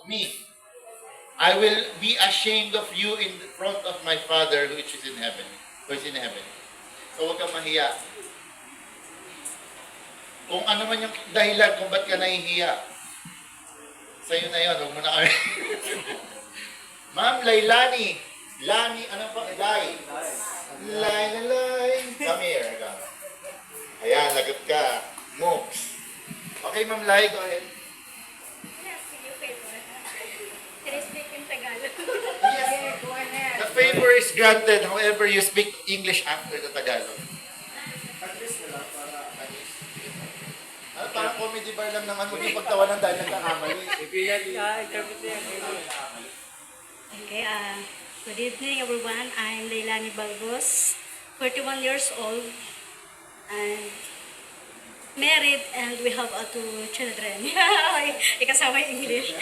me. I will be ashamed of you in front of my Father which is in heaven. Who is in heaven. So huwag kang mahiya. Kung ano man yung dahilan kung ba't ka nahihiya, sa'yo na yun, huwag mo na kami. Ma'am, Lailani. Lani, ano pa? Lai. Lai. Come here. Come. Ayan, lagot ka. Moves. Okay, Ma'am Lai, go ahead. Yes, you favor. Can I speak in Tagalog? Yes, go ahead. the favor is granted, however, you speak English after the Tagalog. Ano, parang comedy bar lang ng ano yung pagtawanan dahil nagkakamali. Okay, good evening everyone. I'm Leilani Balbos, 41 years old, and married, and we have two children. Ikasama yung English.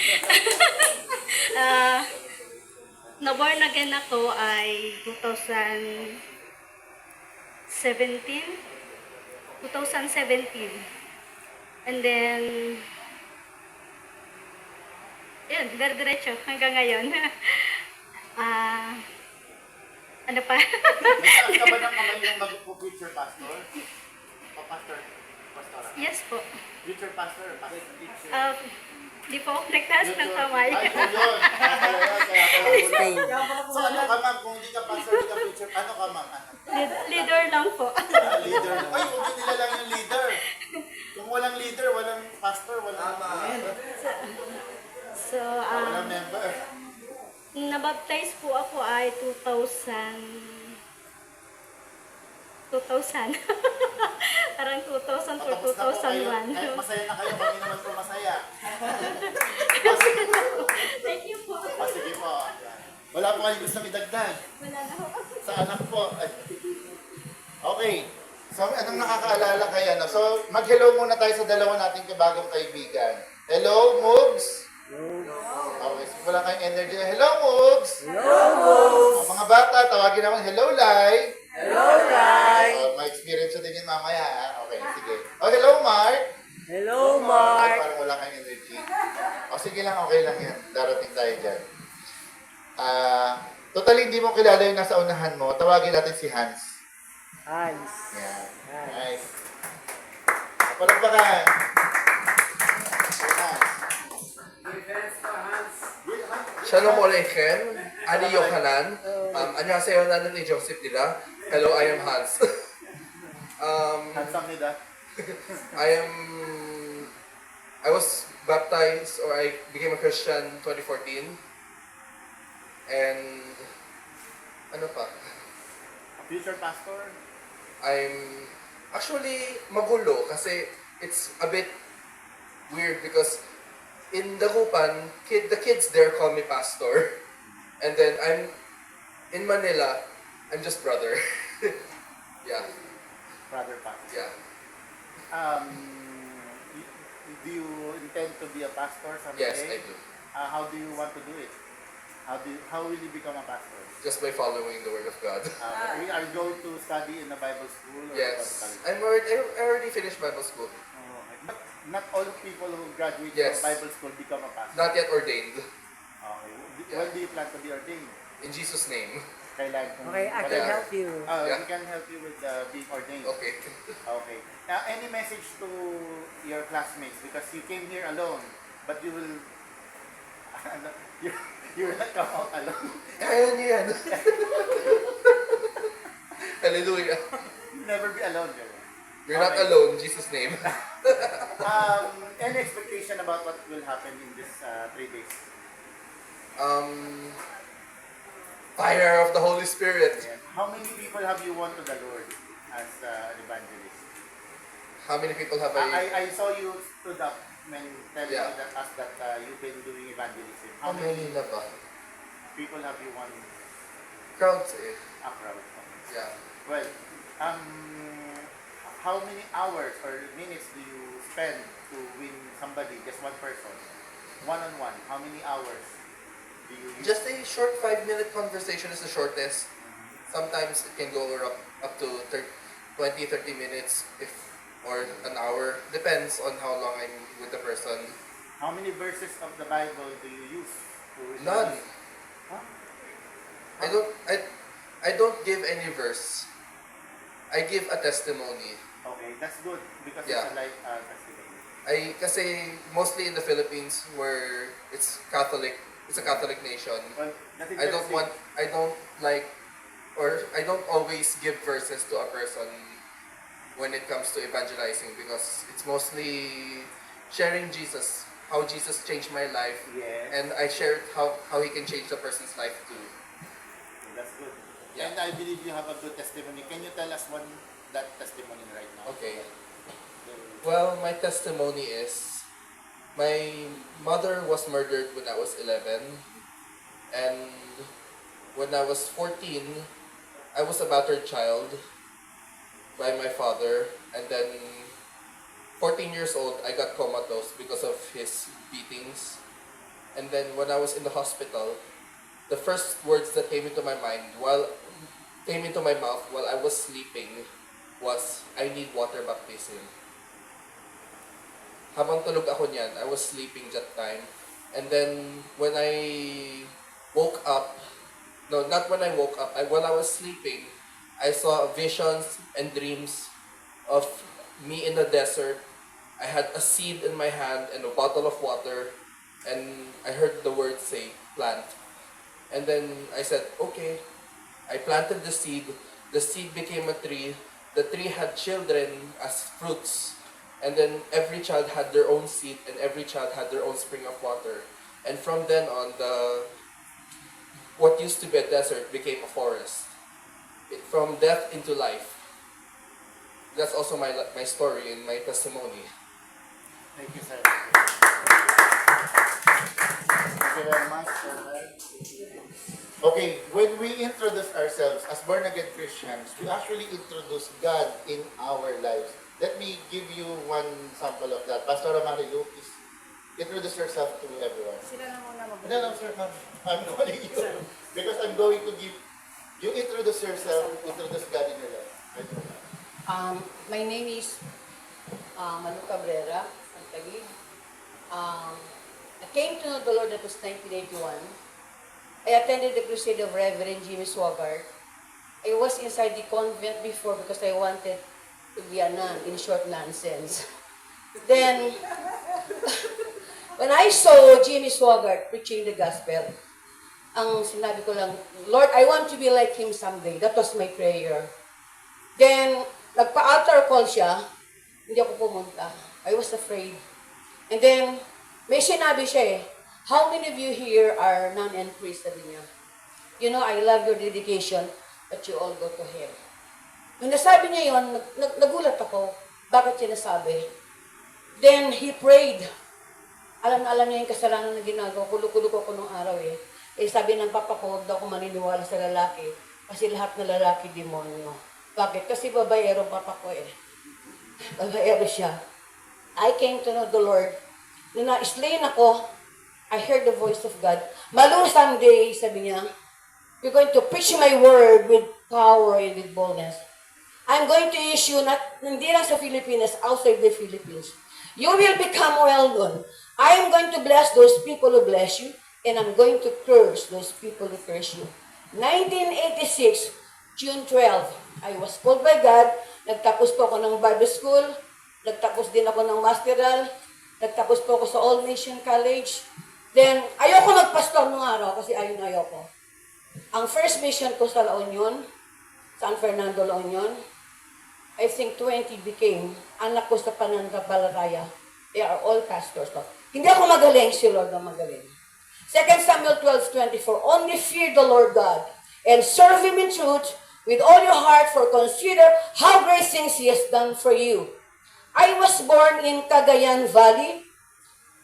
Na-born again ako ay 2017. And then, yun, diretso hanggang ngayon. Ano pa? Nagsaas ka ba ng kamay yung mag-future pastor? O pastor? Pastora? Yes po. Future pastor? Future. Di po ako nagtaas ng kamay. Ay, so yun. Kaya pala wala. So ano ka ma'am? Kung hindi ka pastor, hindi ka future, ano ka ma'am? Ano? Leader lang po. Leader. Ay, huwag nila lang yung leader. Kung walang leader, walang pastor, walang So, walang member. nabaptize po ako ay 2000. Parang 2000 or Tapos na po kayo. 2001. Kahit masaya na kayo, kami naman po masaya. Thank you po. Sige po. Wala po kayong gusto idagdag. Wala na po. Sa anak po. Ay. Okay. So, anong nakakaalala kaya? No? So, mag-hello muna tayo sa dalawa nating bagong kaibigan. Hello, Moogs? Okay, so wala kayong energy. Hello, Moogs? Hello, Moogs! Mga bata, tawagin naman, hello, Lai. Hello, Lai. May experience din yun mamaya, ha? Okay, sige. Oh, hello, Mark. Hello, Ay, Mark! parang wala kayong energy. O, sige lang, okay lang yan. Darating tayo dyan. Totally hindi mo kilala yung nasa unahan mo. Tawagin natin si Hans. Hans. Yan. Nice. Palagpakan. Si Hans. Shalom Aleichem, Ani Yohanan. 안녕하세요, 나는 이 Joseph nila. Hello, I am Hans. Handsome nila. I was baptized or I became a Christian 2014. And ano pa? Future pastor. I'm actually magulo kasi it's a bit weird because in Dagupan, the kids there call me pastor. And then I'm in Manila, I'm just brother. Yeah, Brother pastor. yeah. Do you intend to be a pastor someday? Yes, I do. How do you want to do it? How will you become a pastor? Just by following the word of God. We are going to study in a Bible school or Yes. what? I already finished Bible school. But not all people who graduate Yes. from Bible school become a pastor. Not yet ordained. Okay. Yeah. When do you plan to be ordained? In Jesus' name. Kailan? Okay, I can Yeah. help you. Yeah. We can help you with being ordained. Okay. Okay. Now, any message to your classmates? Because you came here alone, but you will you will not come out alone. Kaya niyo yan. Hallelujah. You'll never be alone. Girl. You're not Okay. alone in Jesus' name. Any expectation about what will happen in this 3 days? Fire of the Holy Spirit. Yeah. How many people have you won to the Lord as an evangelist? How many people have I? I saw you stood up when telling Yeah. us that you've been doing evangelism. How many na ba? people have you won Crowds eh. a crowd? Yeah. Well, how many hours or minutes do you spend to win somebody, just one person, one-on-one? How many hours do you use? Just a short 5-minute conversation is the shortest. Sometimes it can go up to 20-30 minutes or an hour. Depends on how long I'm with the person. How many verses of the Bible do you use? None. Huh? I don't give any verse. I give a testimony. Okay, that's good because Yeah. it's a life testimony. Kasi mostly in the Philippines where it's Catholic, it's a Catholic nation. Well, that's I don't like, or I don't always give verses to a person when it comes to evangelizing because it's mostly sharing Jesus, how Jesus changed my life, Yes. and I share how he can change the person's life too. That's good. Yeah. And I believe you have a good testimony. Can you tell us that testimony right now? Okay. Well, my testimony is my mother was murdered when I was 11, and when I was 14, I was a battered child by my father, and then 14 years old, I got comatose because of his beatings. And then when I was in the hospital, the first words that came into my mouth while I was sleeping was, I need water baptism. Habang tulog ako niyan, I was sleeping that time. And then when I woke up, no, not when I woke up, while I was sleeping, I saw visions and dreams of me in the desert. I had a seed in my hand and a bottle of water, and I heard the word say, plant. And then I said, okay. I planted the seed became a tree, the tree had children as fruits, and then every child had their own seed, and every child had their own spring of water. And from then on, what used to be a desert became a forest. From death into life. That's also my story and my testimony. Thank you, sir. Thank you very much, sir. Okay, when we introduce ourselves as born-again Christians, we actually introduce God in our lives. Let me give you one sample of that. Pastor Amarillo, please introduce yourself to everyone. Sila na muna mag- No, sir, ma'am. I'm calling you because I'm going to give you introduce yourself, introduce God in your life. Right? My name is Manu Cabrera, from Taguig. I came to know the Lord that was 1981. I attended the crusade of Reverend Jimmy Swaggart. I was inside the convent before because I wanted to be a nun, in short, nonsense. Then, when I saw Jimmy Swaggart preaching the gospel, ang sinabi ko lang, Lord, I want to be like him someday. That was my prayer. Then, nagpa-altar call siya, hindi ako pumunta. I was afraid. And then, may sinabi siya eh, how many of you here are nun and priest? Sabi niya. You know, I love your dedication, but you all go to hell. Nung nasabi niya yun, nagulat ako. Bakit siya nasabi? Then, he prayed. Alam na alam niya yung kasalanan na ginagawa. Kulo-kulo ko nung araw eh. Eh, sabi ng papa ko, huwag daw ako maniniwala sa lalaki. Kasi lahat na lalaki, demonyo. Bakit? Kasi babayero papa ko eh. Babayero siya. I came to know the Lord. Nung na-slain ako, I heard the voice of God. Malu someday, sabi niya, you're going to preach my word with power and with boldness. I'm going to use you, hindi lang sa Philippines, outside the Philippines. You will become well known. I am going to bless those people who bless you, and I'm going to curse those people who curse you. 1986, June 12, I was called by God. Nagtapos po ako ng Bible School. Nagtapos din ako ng Masteral. Nagtapos po ako sa All Nation College. Then, ayoko magpastor nung araw kasi ayoko. Ang first mission ko sa La Union, San Fernando, La Union, I think 20 became anak ko sa Pananampalataya. They are all pastors. No? Hindi ako magaling, si Lord ang magaling. 2 Samuel 12:24, only fear the Lord God and serve Him in truth with all your heart, for consider how great things He has done for you. I was born in Cagayan Valley.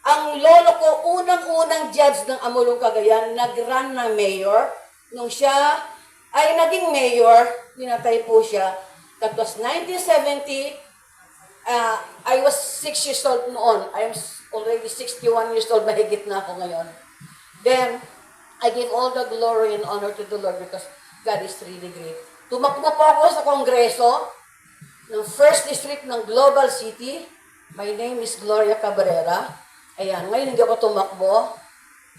Ang lolo ko, unang-unang judge ng Amulong Cagayan, nag-run na mayor. Nung siya ay naging mayor, pinatay po siya. That was 1970. I was 6 years old noon. I am already 61 years old. Mahigit na ako ngayon. Then, I give all the glory and honor to the Lord because God is really great. Tumakbo po ako sa kongreso ng First District ng Global City. My name is Gloria Cabrera. Ayan, ngayon hindi ako tumakbo.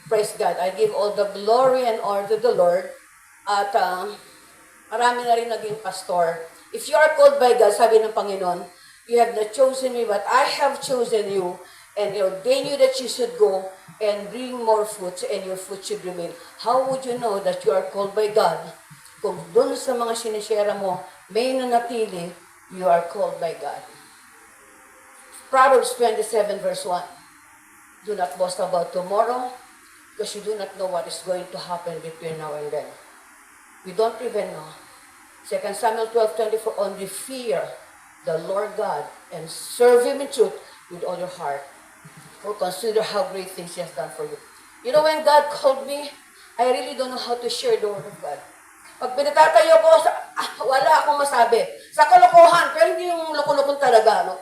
Praise God. I give all the glory and honor to the Lord. At marami na rin naging pastor. If you are called by God, sabi ng Panginoon, you have not chosen me, but I have chosen you and ordain you that you should go and bring more fruits and your fruit should remain. How would you know that you are called by God? Kung dun sa mga sinishare mo, may nanatili, you are called by God. Proverbs 27 verse 1. Do not boast about tomorrow, because you do not know what is going to happen between now and then. We don't even know. 2 Samuel 12:24, only fear the Lord God and serve Him in truth with all your heart. For consider how great things He has done for you. You know, when God called me, I really don't know how to share the Word of God. Pag pinatatayo ko, wala akong masabi. Sa kalokohan, pero hindi yung loko-lokon talaga, no?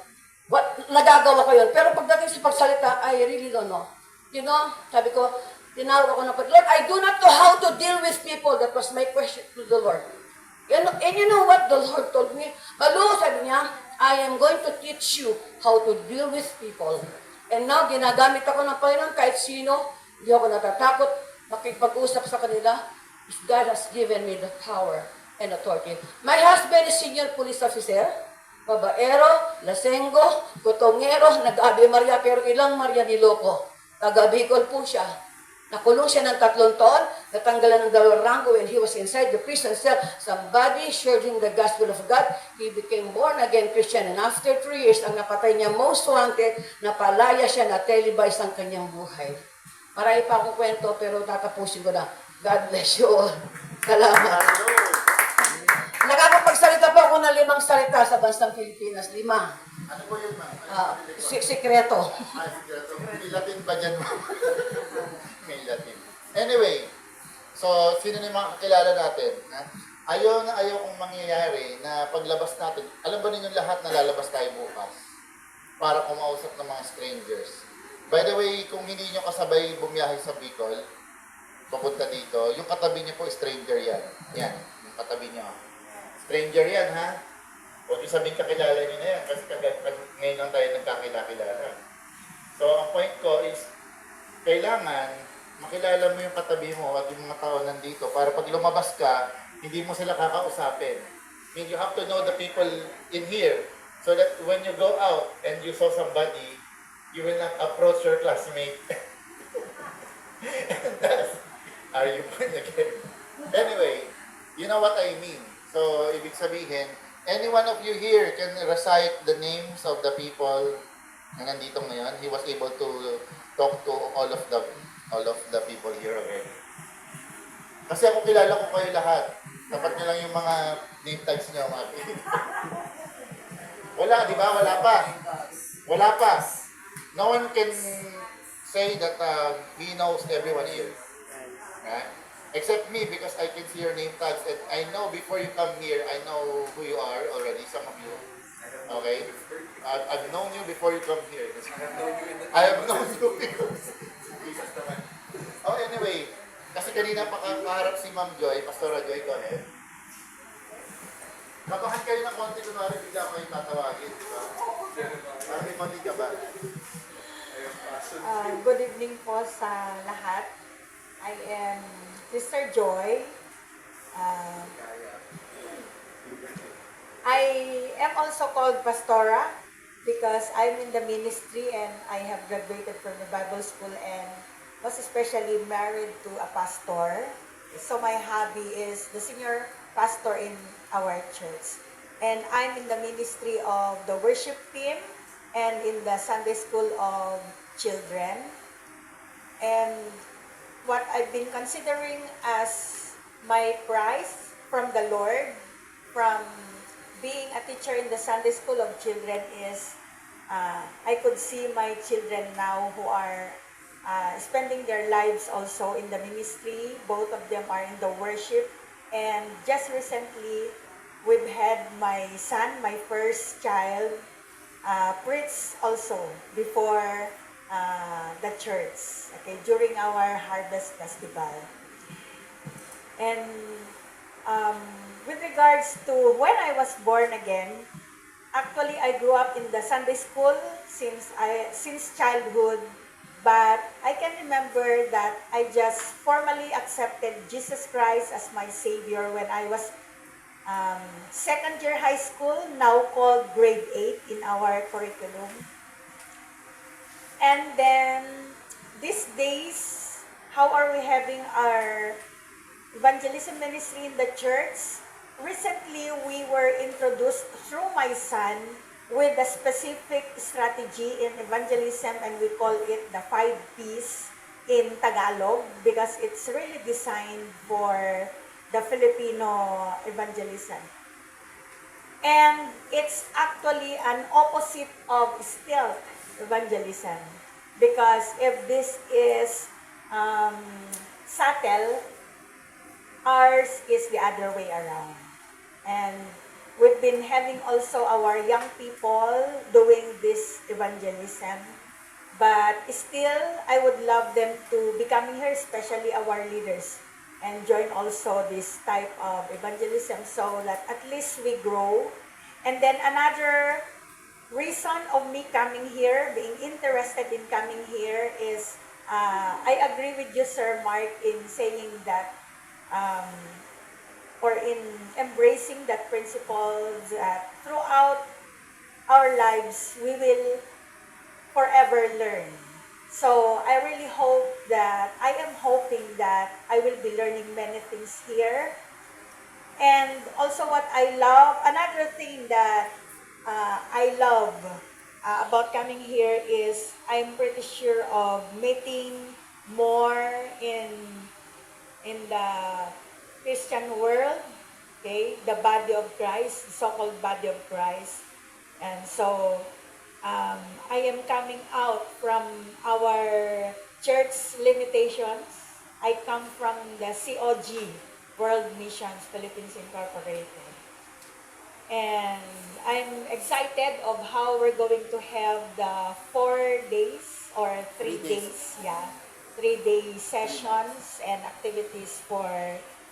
Nagagawa ko yun. Pero pagdating sa pagsalita, I really don't know. You know, sabi ko, tinawag ako na po, Lord, I do not know how to deal with people. That was my question to the Lord. And you know what the Lord told me? Malu, sabi niya, I am going to teach you how to deal with people. And now, ginagamit ako ng Panginoon kahit sino. Hindi ako natatakot makipag-usap sa kanila. God has given me the power and authority. My husband is senior police officer. Babaero, lasenggo, kutongero, nag-Ave Maria, pero ilang Maria niloko. Taga-Bicol po siya. Nakulong siya ng 3 taon, natanggalan ng 2 rango when he was inside the prison cell. Somebody shared him the gospel of God. He became born-again Christian. And after 3 years, ang napatay niya most wanted, napalaya siya, na-televise ang kanyang buhay. Marami pa akong kwento, pero tatapusin ko na. God bless you all. Salamat. Nakakapagsalita po ako ng 5 salita sa bansang Pilipinas. 5. Ano po yun, ma'am? Sikreto. Sikreto. May Latin ba dyan, ma'am? May Latin. Anyway, so, sino na yung mga kakilala natin? Ha? Ayaw na ayaw kong mangyayari na paglabas natin. Alam ba ninyong lahat na lalabas tayo bukas? Para kumausap ng mga strangers. By the way, kung hindi nyo kasabay bumiyahe sa Bicol, papunta dito, yung katabi niyo po, stranger yan. Yan, yung katabi niyo. Stranger yan, ha? Huwag yung sabihin kakilala niyo na yan, kasi ngayon lang tayo nagkakilala. So, ang point ko is, kailangan makilala mo yung katabi mo at yung mga tao nandito para pag lumabas ka, hindi mo sila kakausapin. I mean, you have to know the people in here so that when you go out and you saw somebody, you will not approach your classmate. Are you born again? Anyway, you know what I mean. So, ibig sabihin, any one of you here can recite the names of the people na nandito ngayon. He was able to talk to all of the people here already. Kasi ako kilala ko kayo lahat. Dapat nyo lang yung mga name tags nyo. Wala, di ba? Wala pa. Wala pa. No one can say that he knows everyone here. Right? Except me, because I can see your name tags and I know before you come here, I know who you are already, some of you. Okay? I've known you before you come here. I have known you because... Oh, anyway, kasi kanina pakaharap si Ma'am Joy, Pastora Joy, go ahead. Kabahan kayo ng konti, kunwari bigla kayo tatawagin, di ba? Parang may konti ka ba? Good evening po sa lahat. I am Sister Joy. I am also called Pastora because I'm in the ministry and I have graduated from the Bible school and was especially married to a pastor. So my hobby is the senior pastor in our church. And I'm in the ministry of the worship team and in the Sunday school of children. And what I've been considering as my prize from the Lord, from being a teacher in the Sunday school of children is I could see my children now who are spending their lives also in the ministry. Both of them are in the worship. And just recently, we've had my son, my first child, preach also before the church, okay, during our harvest festival. And with regards to when I was born again, actually I grew up in the Sunday school since childhood. But I can remember that I just formally accepted Jesus Christ as my Savior when I was second year high school, now called grade 8 in our curriculum. And then these days, how are we having our evangelism ministry in the church? Recently, we were introduced through my son with a specific strategy in evangelism, and we call it the 5 Ps in Tagalog because it's really designed for the Filipino evangelism. And it's actually an opposite of stealth evangelism. Because if this is subtle, ours is the other way around. And we've been having also our young people doing this evangelism. But still, I would love them to be coming here, especially our leaders, and join also this type of evangelism so that at least we grow. And then another reason of me coming here, being interested in coming here is, I agree with you, Sir Mark, in saying that, or in embracing that principle that throughout our lives, we will forever learn. So I really hope that, I am hoping that I will be learning many things here. And also what I love, another thing that I love about coming here is I'm pretty sure of meeting more in the Christian world, okay, the body of Christ, the so-called body of Christ. And so I am coming out from our church limitations. I come from the COG, World Missions Philippines Incorporated. And I'm excited of how we're going to have the 4 days or 3 days, 3-day sessions and activities for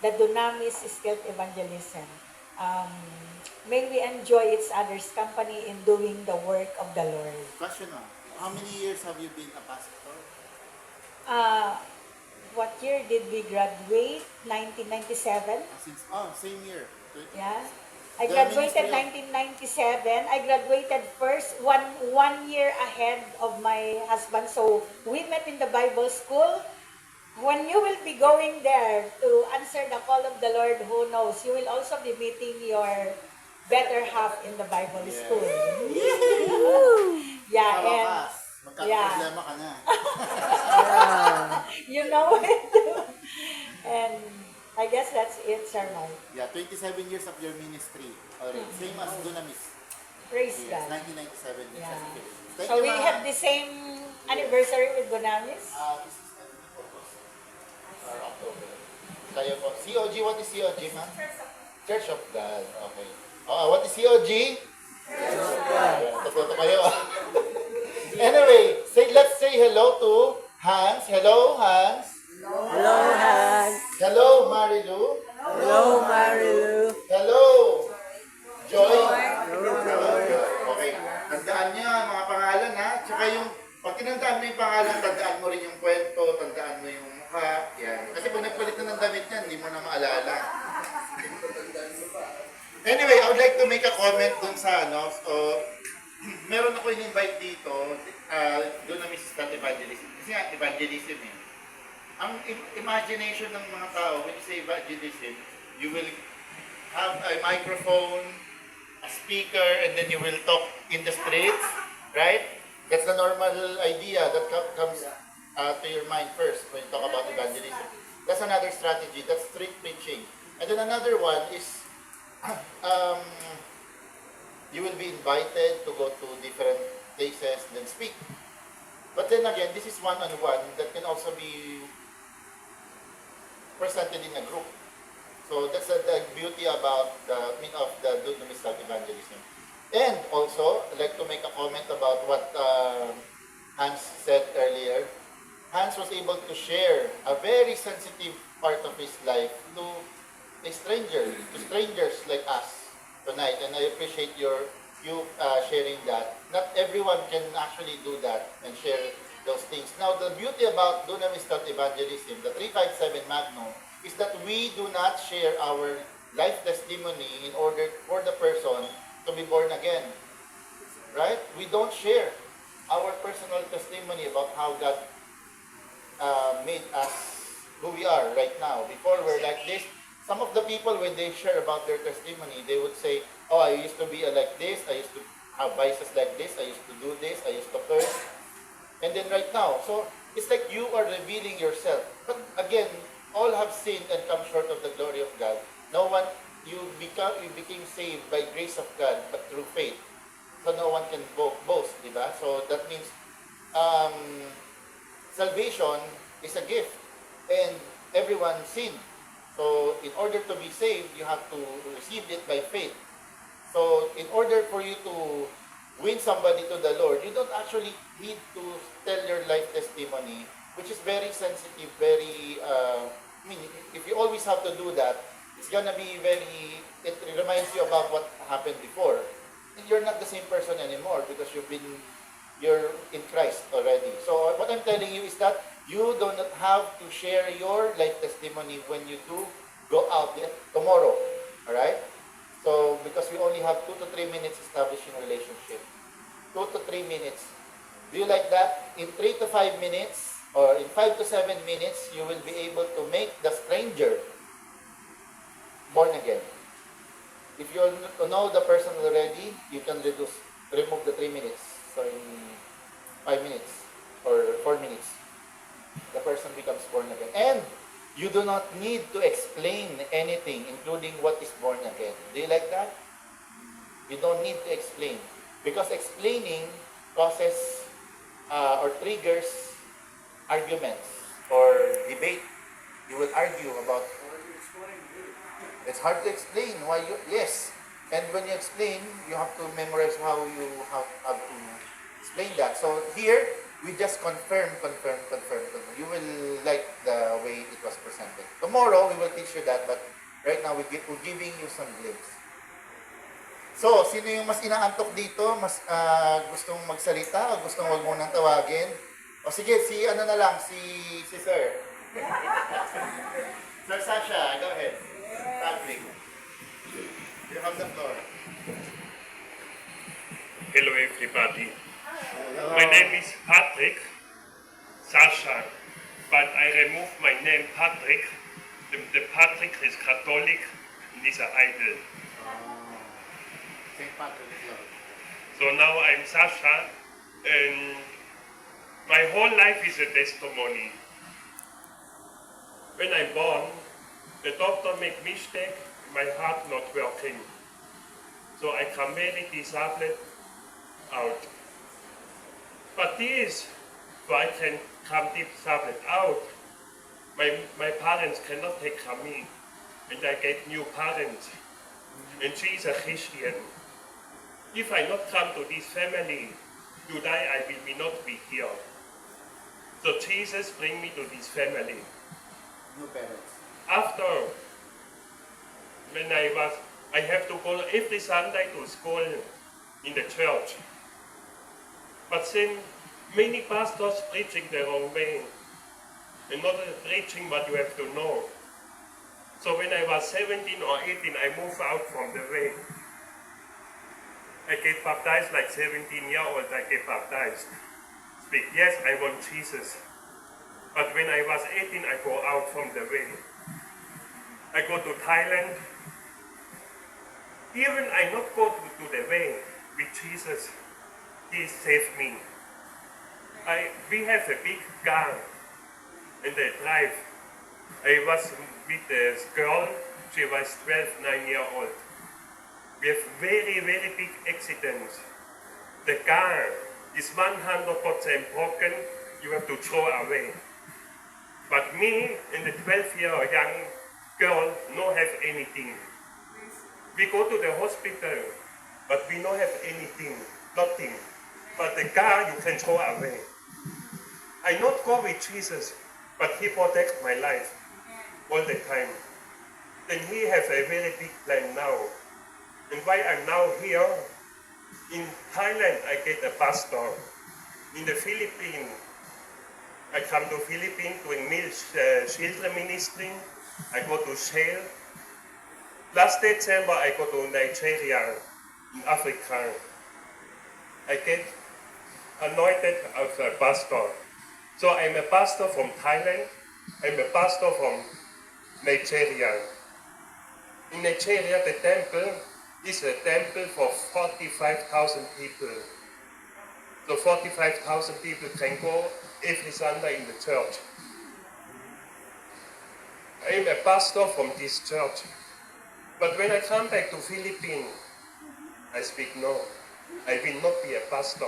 the Dunamis Skilled Evangelism. May we enjoy each other's company in doing the work of the Lord. Question now. How many years have you been a pastor? What year did we graduate? 1997? Since, same year. Yeah. I The graduated ministry 1997. I graduated first one year ahead of my husband. So we met in the Bible school. When you will be going there to answer the call of the Lord, who knows, you will also be meeting your better half in the Bible Yes. school. Sa Yeah, and wakas, magkakaproblema ka na. you know it. And I guess that's it, Sir Mike. Yeah, 27 years of your ministry already. Same as Dunamis. Praise Yes, God. 1997 years Yeah. as Philippines. Thank So you, we ma'am. have the same anniversary with Dunamis. This is August or October. Kayo po. COG, what is COG, ma'am? Church of God. Okay. What is COG? Church of God. Totoo kayo. Anyway, let's say hello to Hans. Hello, Hans. Hello, Hans. Hello, Marilu. Hello, Marilu. Hello, Joy. Hello, Joy. Okay. Tandaan niyo ang mga pangalan, ha? Tsaka yung, pag tinandaan mo yung pangalan, tandaan mo rin yung kwento, tandaan mo yung mukha. Yan. Kasi pag nagpalit na ng damit niyan, hindi mo na maalala. Anyway, I would like to make a comment dun sa ano. So, meron ako in-invite dito, doon na Mrs. Tat Evangelism. Kasi nga, evangelism eh. Ang imagination ng mga tao, when you say evangelism, you will have a microphone, a speaker, and then you will talk in the streets, right? That's the normal idea that comes to your mind first when you talk about evangelism. That's another strategy. That's street preaching. And then another one is you will be invited to go to different places and then speak. But then again, this is one-on-one that can also be presented in a group. So that's the beauty about the Dunamis evangelism. And also, I'd like to make a comment about what Hans said earlier. Hans was able to share a very sensitive part of his life to a stranger, to strangers like us tonight. And I appreciate you sharing that. Not everyone can actually do that and share those things. Now, the beauty about Dunamis Thought Evangelism, the 357 Magnum, is that we do not share our life testimony in order for the person to be born again. Right? We don't share our personal testimony about how God made us who we are right now. Before we're like this, some of the people, when they share about their testimony, they would say, oh, I used to be like this, I used to have vices like this, I used to do this, I used to curse. And then right now, so it's like you are revealing yourself. But again, all have sinned and come short of the glory of God. No one, you became saved by grace of God, but through faith. So no one can boast, di ba? So that means salvation is a gift, and everyone sinned. So in order to be saved, you have to receive it by faith. So in order for you to win somebody to the Lord, you don't actually need to tell your life testimony, which is very sensitive, very, I mean, if you always have to do that, it's gonna be very, it reminds you about what happened before. And you're not the same person anymore because you're in Christ already. So what I'm telling you is that you do not have to share your life testimony when you do go out tomorrow. Alright? So, because we only have 2 to 3 minutes establishing a relationship. 2 to 3 minutes. Do you like that? In 3 to 5 minutes, or in 5 to 7 minutes, you will be able to make the stranger born again. If you know the person already, you can remove the 3 minutes. So in 5 minutes or 4 minutes, the person becomes born again. And you do not need to explain anything, including what is born again. Do you like that? You don't need to explain. Because explaining causes or triggers arguments or debate. You will argue about. It's hard to explain why you. Yes. And when you explain, you have to memorize how you have to explain that. So here, we just confirm. You will like the way it was presented. Tomorrow, we will teach you that, but right now, we're giving you some glimpse. So, sino yung mas inaantok dito? Mas gustong magsalita o gustong wag munang tawagin? O sige, si Sir. Sir Sasha, go ahead. Patrick. You have the floor. Hello everybody. My name is Patrick Sasha, but I removed my name Patrick. The Patrick is Catholic and is an idol. St. Patrick's Lord. So now I'm Sasha, and my whole life is a testimony. When I'm born, the doctor make mistake, my heart not working. So I come very disabled out. But this, so I can come disabled out, my parents cannot take from me, and I get new parents, and she is a Christian. If I not come to this family, today I will not be here. So Jesus bring me to this family. New parents. After, when I have to go every Sunday to school in the church. But then many pastors preaching the wrong way and not preaching what you have to know. So when I was 17 or 18, I moved out from the way. I get baptized like 17-year-old, I get baptized. Speak, yes, I want Jesus. But when I was 18, I go out from the way. I go to Thailand. Even I not go to the way with Jesus, He saved me. We have a big car in the drive. I was with a girl, she was 9-year-old. We have very, very big accidents. The car is 100% broken, you have to throw away. But me and the 12-year young girl no have anything. We go to the hospital, but we don't have anything, nothing. But the car you can throw away. I not go with Jesus, but He protects my life all the time. Then He has a very big plan now. And why I'm now here, in Thailand I get a pastor. In the Philippines, I come to Philippines doing children ministry. I go to Shell. Last December, I go to Nigeria, in Africa. I get anointed as a pastor. So I'm a pastor from Thailand. I'm a pastor from Nigeria. In Nigeria, the temple is a temple for 45,000 people. So 45,000 people can go every Sunday in the church. I'm a pastor from this church. But when I come back to Philippines, I speak no. I will not be a pastor.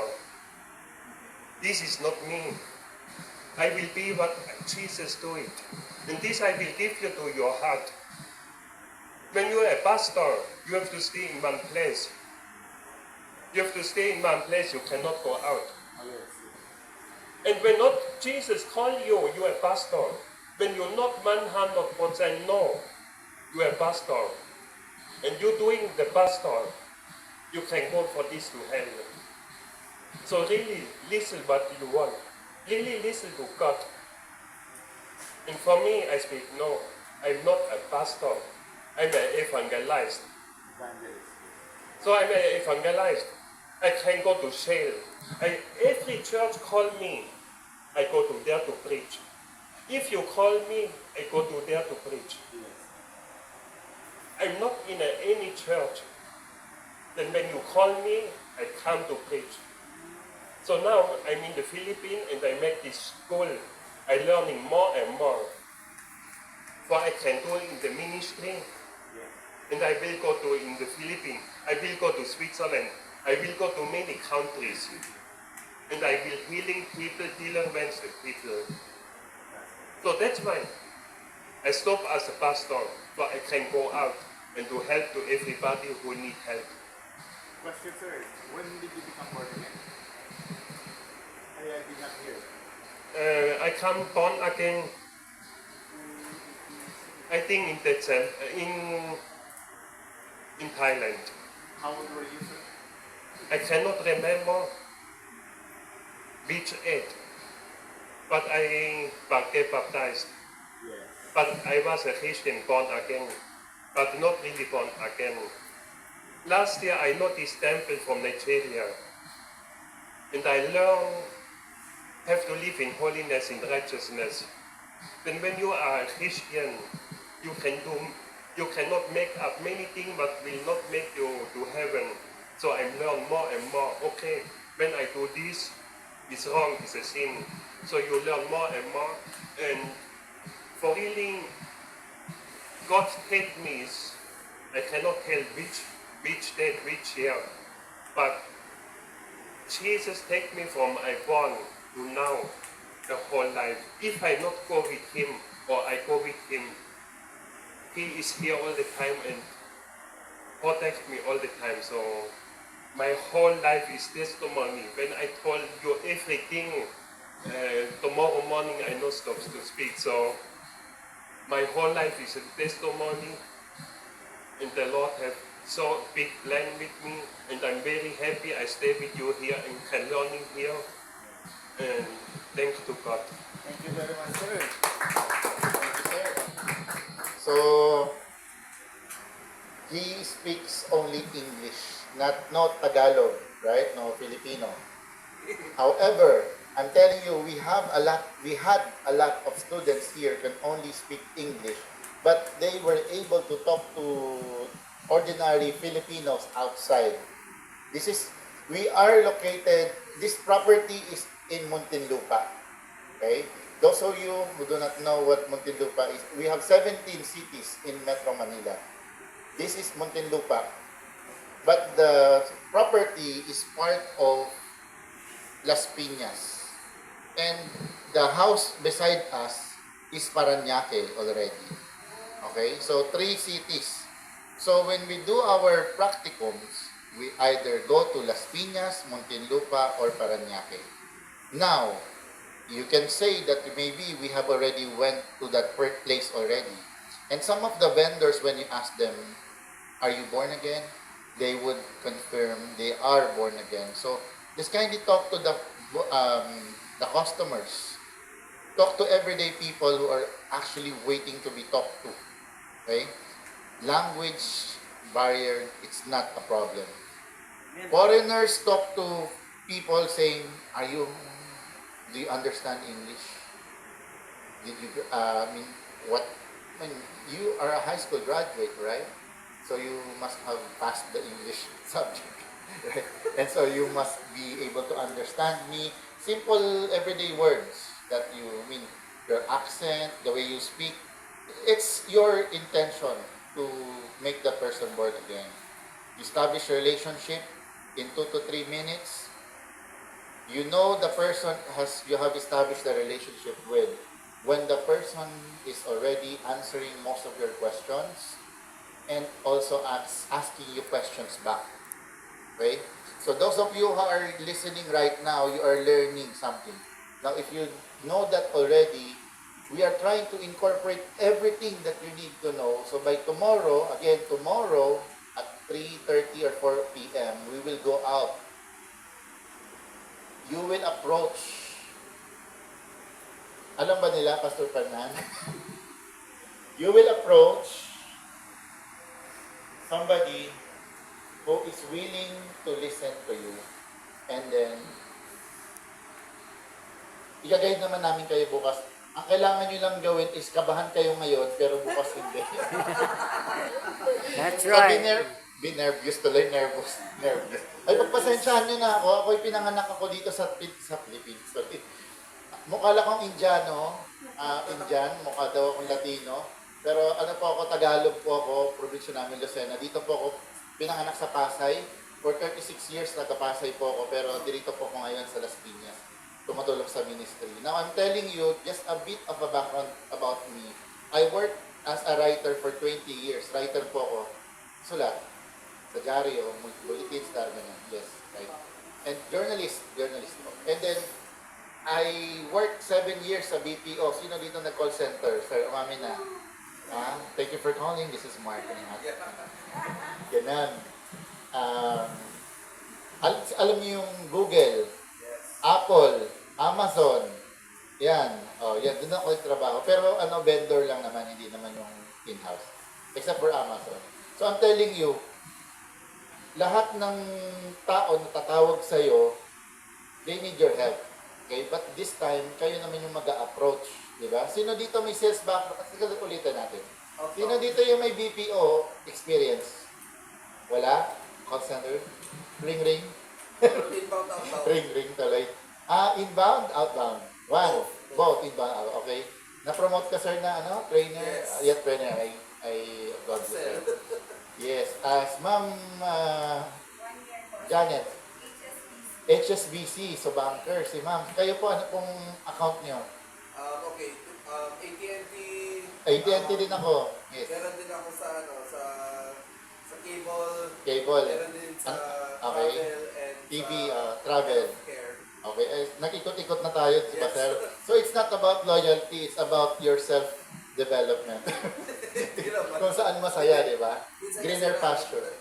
This is not me. I will be what Jesus do it. And this I will give you to your heart. When you are a pastor, you have to stay in one place. You have to stay in one place, you cannot go out. And when not Jesus call you, you are a pastor. When you're not 100% no, you are a pastor. And you doing the pastor, you can go for this to hell. So really listen what you want. Really listen to God. And for me, I speak no. I'm not a pastor. I'm an evangelist. So I'm an evangelist. I can go to Shell. Every church call me. I go to there to preach. If you call me, I go to there to preach. I'm not in any church. Then when you call me, I come to preach. So now I'm in the Philippines and I make this school. I'm learning more and more. What I can do in the ministry. And I will go to in the Philippines. I will go to Switzerland. I will go to many countries. And I will healing people, deliverance people. So that's why I stop as a pastor, so I can go out and to help to everybody who need help. Question, sir. When did you become born again? I did not hear. I come born again, I think in December, in Thailand. How old were you, sir? I cannot remember which age, but I get baptized. Yes. But I was a Christian born again, but not really born again. Last year I know this temple from Nigeria, and I learned have to live in holiness, in righteousness. Then when you are a Christian, you cannot make up many things but will not make you to heaven. So I learn more and more. Okay, when I do this, it's wrong, it's a sin. So you learn more and more. And for really, God take me, I cannot tell which date, which year, but Jesus take me from I born to now, the whole life. If I not go with Him or I go with Him, He is here all the time and protect me all the time. So my whole life is testimony. When I told you everything, tomorrow morning I no stop to speak. So my whole life is a testimony, and the Lord have so big plan with me, and I'm very happy I stay with you here and can learning here. And thanks to God. Thank you very much, sir. Thank you, sir. So, he speaks only English, no Tagalog, right? No Filipino. However, I'm telling you, we had a lot of students here can only speak English, but they were able to talk to ordinary Filipinos outside. We are located, this property is in Muntinlupa. Okay? Those of you who do not know what Muntinlupa is, we have 17 cities in Metro Manila. This is Muntinlupa. But the property is part of Las Piñas. And the house beside us is Parañaque already. Okay? So 3 cities. So when we do our practicums, we either go to Las Piñas, Muntinlupa, or Parañaque. Now, you can say that maybe we have already went to that place already. And some of the vendors, when you ask them, are you born again? They would confirm they are born again. So just kindly talk to the customers. talk to everyday people who are actually waiting to be talked to. Okay? Language barrier, it's not a problem. Foreigners talk to people saying, do you understand English? Did you, you are a high school graduate, right? So you must have passed the English subject, right? And so you must be able to understand me. Simple everyday words that your accent, the way you speak, it's your intention to make the person born again. Establish a relationship in 2 to 3 minutes. You know the person you have established a relationship with when the person is already answering most of your questions and also asking you questions back. Okay? So those of you who are listening right now, you are learning something. Now if you know that already, we are trying to incorporate everything that you need to know. So by tomorrow at 3:30 or 4 p.m., we will go out. You will approach. Alam ba nila, Pastor Fernan? You will approach somebody who is willing to listen to you. And then, i-guide naman namin kayo bukas. Ang kailangan nyo lang gawin is kabahan kayo ngayon, pero bukas hindi. That's So, right. be nervous tuloy, nervous. Ay, pagpasensyahan nyo na ako. Ako'y pinanganak ako dito sa Philippines. Sorry. Mukha lang akong Indiano, Indian, mukha daw akong Latino. Pero ano po ako, Tagalog po ako, probinsya namin Lucena. Dito po ako pinanganak sa Pasay. For 36 years nagka-Pasay po ako, pero dito po ako ngayon sa Las Piñas. Tumutulong sa ministry. Now, I'm telling you just a bit of a background about me. I worked as a writer for 20 years. Writer po ako. Sulat. Sa dyaryo, bulletin, star, ganyan. Yes, right. And journalist po. And then, I worked 7 years sa BPO. Sino dito nag-call center? Sir, umamin na. Thank you for calling. This is Mark. Ganun. Alam niyo yung Google, Apple, Amazon. Yan. Yan. Doon ako trabaho. Pero vendor lang naman. Hindi naman yung in-house. Except for Amazon. So, I'm telling you, lahat ng tao na tatawag sa'yo, they need your help. Okay? But this time, kayo naman yung mag-a-approach. Diba? Sino dito may sales background? Sige, ulitin natin. Sino dito yung may BPO experience? Wala? Call center? Ring. Ring tuloy. Inbound, outbound. One. Both inbound, okay. Na-promote ka sir na trainer? Yes. Trainer. I God bless. Yes. As Ma'am Janet. HSBC. So banker si Ma'am. Kayo po, ano pong account nyo? Okay. AT&T. AT&T din ako. Yes. Meron din ako sa cable. Cable. Meron din sa Okay. travel and TV, sa travel. healthcare. Okay, nakikot-ikot na tayo, di ba, sir? So it's not about loyalty, it's about your self-development. Kung saan masaya, di ba? Greener pasture.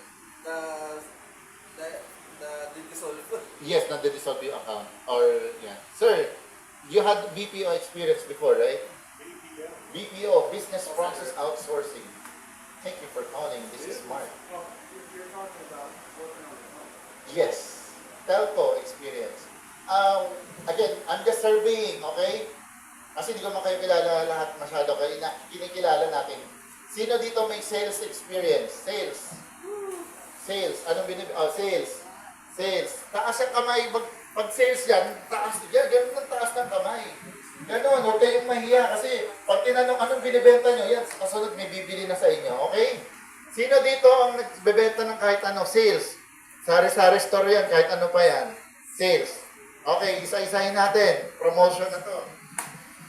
Dissolve. Yes, na-dissolve yung account. Or, yeah. Sir, you had BPO experience before, right? BPO, Business Process Outsourcing. Thank you for calling. This is Mark. Yes. Telco experience. Again, I'm just surveying, okay? Kasi hindi ko man kayo kilala lahat masyado. Kaya kinikilala natin. Sino dito may sales experience? Sales. Anong sales. Taas ang kamay. Pag sales yan, taas yan. Ganun ang taas ng kamay. Ganun, huwag kayong mahiya. Kasi pag tinanong anong binibenta nyo, yan, kasunod may bibili na sa inyo. Okay? Sino dito ang nagbebenta ng kahit ano? Sales. Sari-sari store yan, kahit ano pa yan. Sales. Okay, isa-isahin natin. Promotion na to.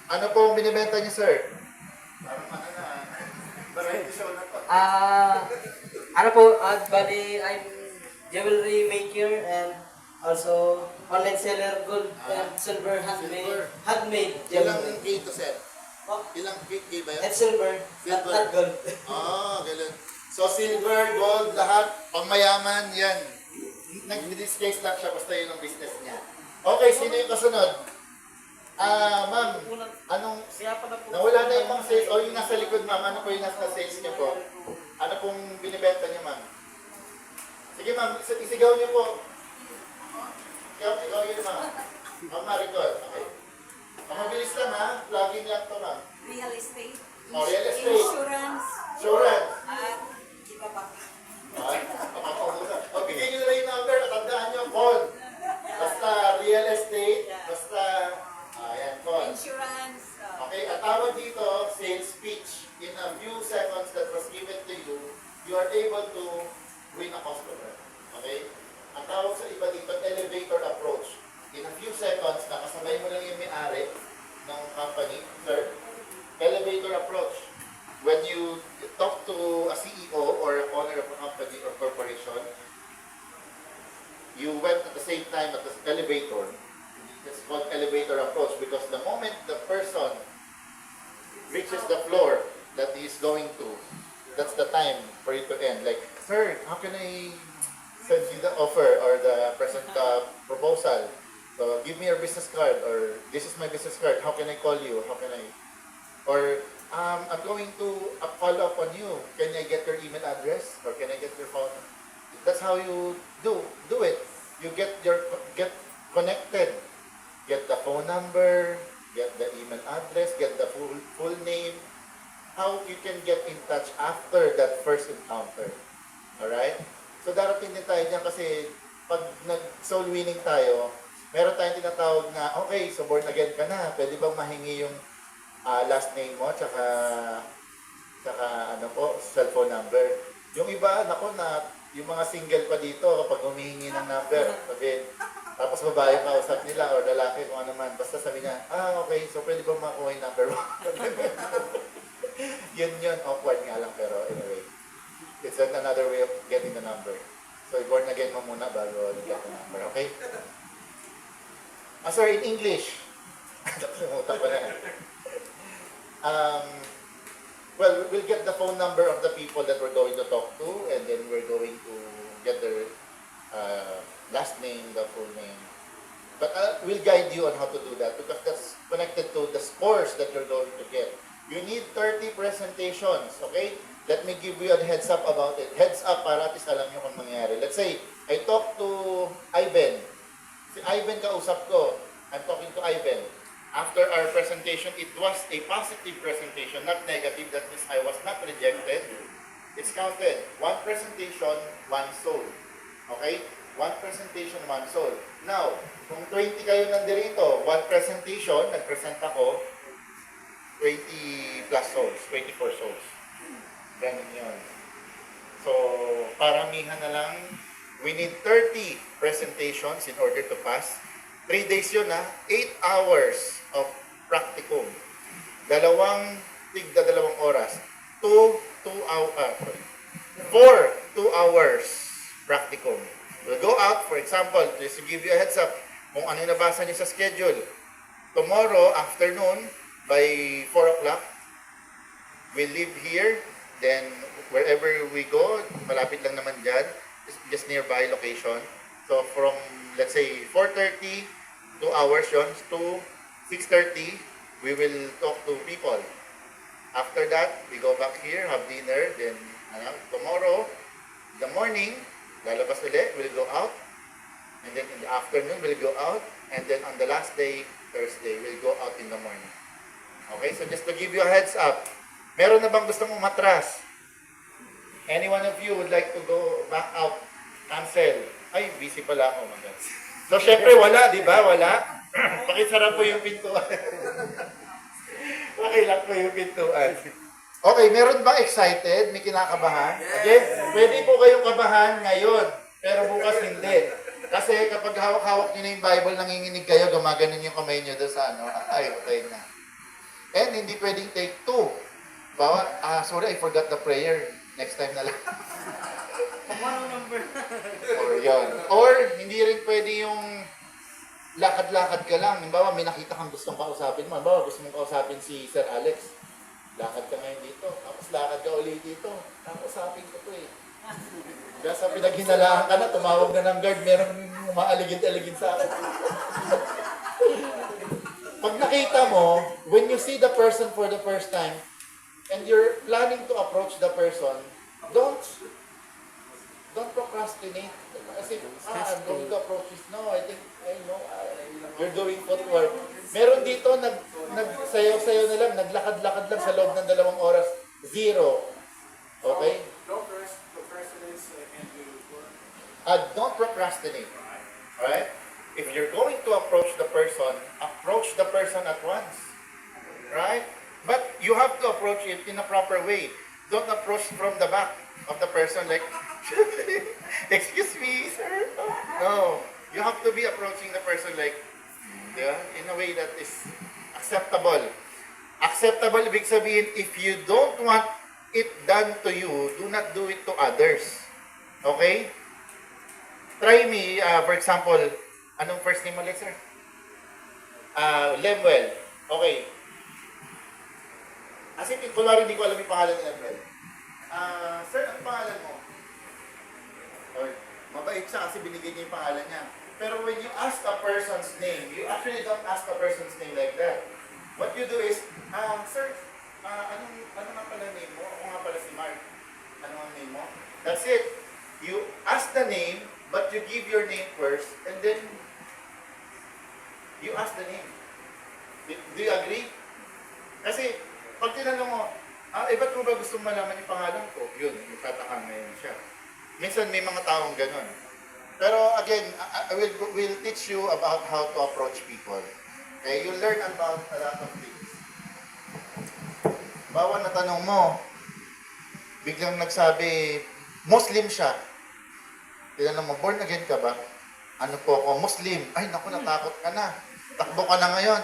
Ano po ang binibenta niyo, sir? Parang variety show na to. Bali, I'm jewelry maker and also online seller, gold and silver handmade Ilang jewelry. K to sell? Ilang K ba yun? And silver, not gold. Ganun. So, silver, gold, lahat, pangmayaman, yan. Nag-disguise lang siya, basta yun ang business niya. Okay, sino yung kasunod? Ma'am, anong, nawala na yung mga sales, o yung nasa likod, ma'am, ano po yung nasa sales niyo po? Ano pong binibenta niyo, ma'am? Sige, ma'am, isigaw niyo po. Ikaw yun, ma'am. Ma'am Maricol, okay. Mabilis lang, ha? Plugin lang to, ma'am. Real estate, Oh, real estate. insurance, Insurance. at iba pa. Ay, o, bigyan niyo na yung number, natandaan niyo, call. Basta real estate, basta, ayan, call. Insurance, Okay, ang tawag dito, sales pitch. In a few seconds that was given to you, you are able to win a customer. Okay? Ang tawag sa iba dito, elevator approach. In a few seconds, nakasabay mo lang yung may-ari ng company, sir. Elevator approach. When you talk to a CEO or a owner of a company or corporation, you went at the same time at the elevator. It's called elevator approach because the moment the person reaches the floor that he's going to, that's the time for you to end. Like, sir, how can I send you the offer or the present proposal? So give me your business card, or this is my business card. How can I call you? How can I? Or I'm going to follow up on you. Can I get your email address, or can I get your phone? That's how you do it. You get connected. Get the phone number, get the email address, get the full name. How you can get in touch after that first encounter. Alright? So darating din tayo dyan kasi pag nag-soul winning tayo, meron tayong tinatawag na, okay, so born again ka na, pwede bang mahingi yung last name mo, tsaka ano po, cellphone number. Yung iba, nako na, yung mga single pa dito, kapag humihingi ng number, sabihin, tapos babae pa usap nila or lalaki kung ano man. Basta sabi niya, okay, so pwede ba makuha yung number mo? yun, awkward nga lang pero anyway. It's another way of getting the number. So born again mo muna bago you get the number, okay? Sir, in English. Nakalimutan ko na. Well, we'll get the phone number of the people that we're going to talk to and then we're going to get their last name, the full name. But we'll guide you on how to do that because that's connected to the scores that you're going to get. You need 30 presentations, okay? Let me give you a heads up about it. Heads up para at least alam nyo kung mangyayari. Let's say, I talk to Ivan. Si Ivan kausap ko. I'm talking to Ivan. After our presentation, it was a positive presentation, not negative. That means I was not rejected. It's counted. One presentation, one soul. Okay? One presentation, one soul. Now, kung 20 kayo nandirito, one presentation, nag-present ako, 20 plus souls, 24 souls. Ganun yun. So, paramihan na lang. We need 30 presentations in order to pass. 3 days yun 8 hours of practicum. Tigda dalawang oras. 4 2 hours practicum. We'll go out, for example, just to give you a heads up, kung ano yung nabasa niyo sa schedule. Tomorrow, afternoon, by 4 o'clock, we'll leave here, then wherever we go, malapit lang naman dyan, just nearby location. So from, let's say, 4:30, 2 hours yun, to 6:30, we will talk to people. After that, we go back here, have dinner, then tomorrow, in the morning, lalabas ulit, we'll go out, and then in the afternoon, we'll go out, and then on the last day, Thursday, we'll go out in the morning. Okay, so just to give you a heads up, meron na bang gusto mong matras? Any one of you would like to go back out? Cancel. Ay, busy pala ako. So, syempre, wala, di ba? Wala. Pakisarap po yung pintuan. Pakilak po yung pintuan. Okay, meron ba excited? May kinakabahan? Okay? Pwede po kayong kabahan ngayon, pero bukas hindi. Kasi kapag hawak-hawak nyo na yung Bible, nanginginig kayo, gumaganon yung kamay nyo doon sa ay, okay na. And hindi pwedeng take 2. Bawa, sorry, I forgot the prayer. Next time na lang. Or yun. Or, hindi rin pwede yung lakad-lakad ka lang. Halimbawa, may nakita kang gustong kausapin mo. Halimbawa, gusto mong kausapin si Sir Alex. Lakad ka ngayon dito. Tapos lakad ka ulit dito. Kausapin ko to eh. Kaya sa pinaghinalaan ka na, tumawag na ng guard, meron umaaligid-aligid sa akin. Pag nakita mo, when you see the person for the first time, and you're planning to approach the person, don't procrastinate. Kasi, I'm going to approach this. No, I think, you're doing footwork. Meron dito, nagsayaw-sayaw na lang, naglakad-lakad lang sa loob ng 2 oras. 0. Okay? Don't procrastinate and do work. Don't procrastinate. Alright? If you're going to approach the person at once. Right? But you have to approach it in a proper way. Don't approach from the back of the person like, excuse me, sir. No. You have to be approaching the person like, in a way that is acceptable. Acceptable, ibig sabihin, if you don't want it done to you, do not do it to others. Okay? Try me, for example, anong first name ulit, sir? Lemuel. Okay. As in, kunwari hindi ko alam yung pangalan ni Lemuel. Sir, ang pangalan mo? Okay. Mabait siya kasi binigay niya yung pangalan niya. Pero when you ask a person's name, you actually don't ask a person's name like that. What you do is, sir, ano nga pala name mo? Ako nga pala si Mark. Ano ang name mo? That's it. You ask the name, but you give your name first, and then you ask the name. Do you agree? Kasi, pag tinanong mo, ba't mo ba gusto malaman yung pangalan ko? Yun, yung tatakang ngayon siya. Minsan may mga taong ganun. Pero again, I will teach you about how to approach people. Okay? You'll learn about a lot of things. Bawa na tanong mo, biglang nagsabi, Muslim siya. Tinanong mo, born again ka ba? Ano po ako? Muslim. Ay, naku, natakot ka na. Takbo ka na ngayon.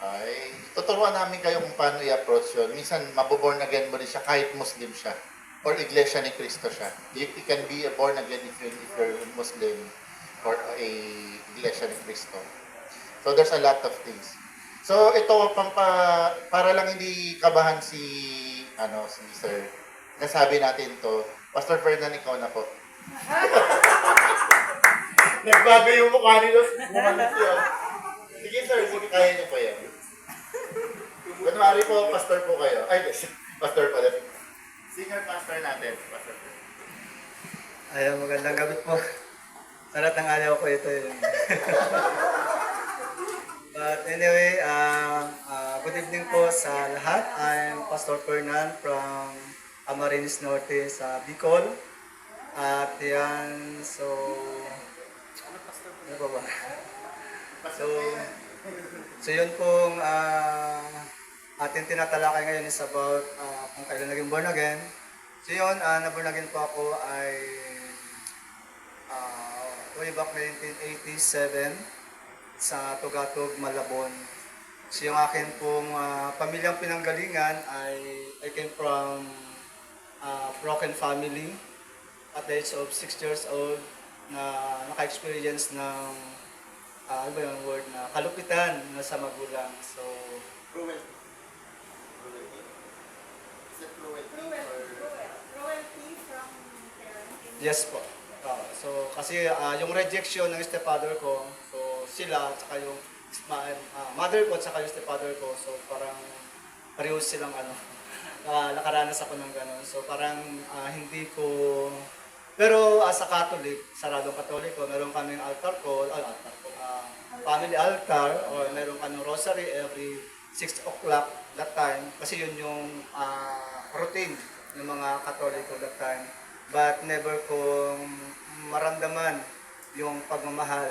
Ay, tuturuan namin kayo kung paano i-approach yun. Minsan, maboborn again mo rin siya kahit Muslim siya. Or Iglesia ni Cristo siya. You can be born again if you're Muslim or a Iglesia ni Cristo. So, there's a lot of things. So, ito, para lang hindi kabahan si Sir. Nasabi natin to, Pastor Ferdinand, ikaw na po. Nagbago yung mukha nila. Sige sir, sige, kaya niyo po yan. Kunwari po, pastor po kayo. Ay, pastor pala. Senior pastor natin. Pastor. Ayaw, magandang gabi po. Sarat ng alaw ko ito yun. But anyway, good evening po sa lahat. I'm Pastor Fernand from Camarines Norte sa Bicol. At yan, so... Ano ba? So yun pong ating tinatalakay ngayon is about kung kailan naging born again. So yun, na-born again po ako ay way back 1987 sa Tugatog, Malabon. So yung akin pong pamilyang pinanggalingan I came from broken family at the age of 6 years old na naka-experience ng ano ba yung word na kalupitan na sa magulang. So, Cruelty. Is it cruelty? Cruelty from parents. yes po. So, kasi yung rejection ng stepfather ko, so sila, at saka yung mother ko, at saka yung stepfather ko, so parang pareho silang nakaranas ako ng gano'n. So, parang hindi ko, pero as a Catholic, saradong Katoliko, meron kaming family altar, or meron kaming rosary every 6 o'clock that time, kasi yun yung routine ng mga Katoliko that time. But never kong maramdaman yung pagmamahal.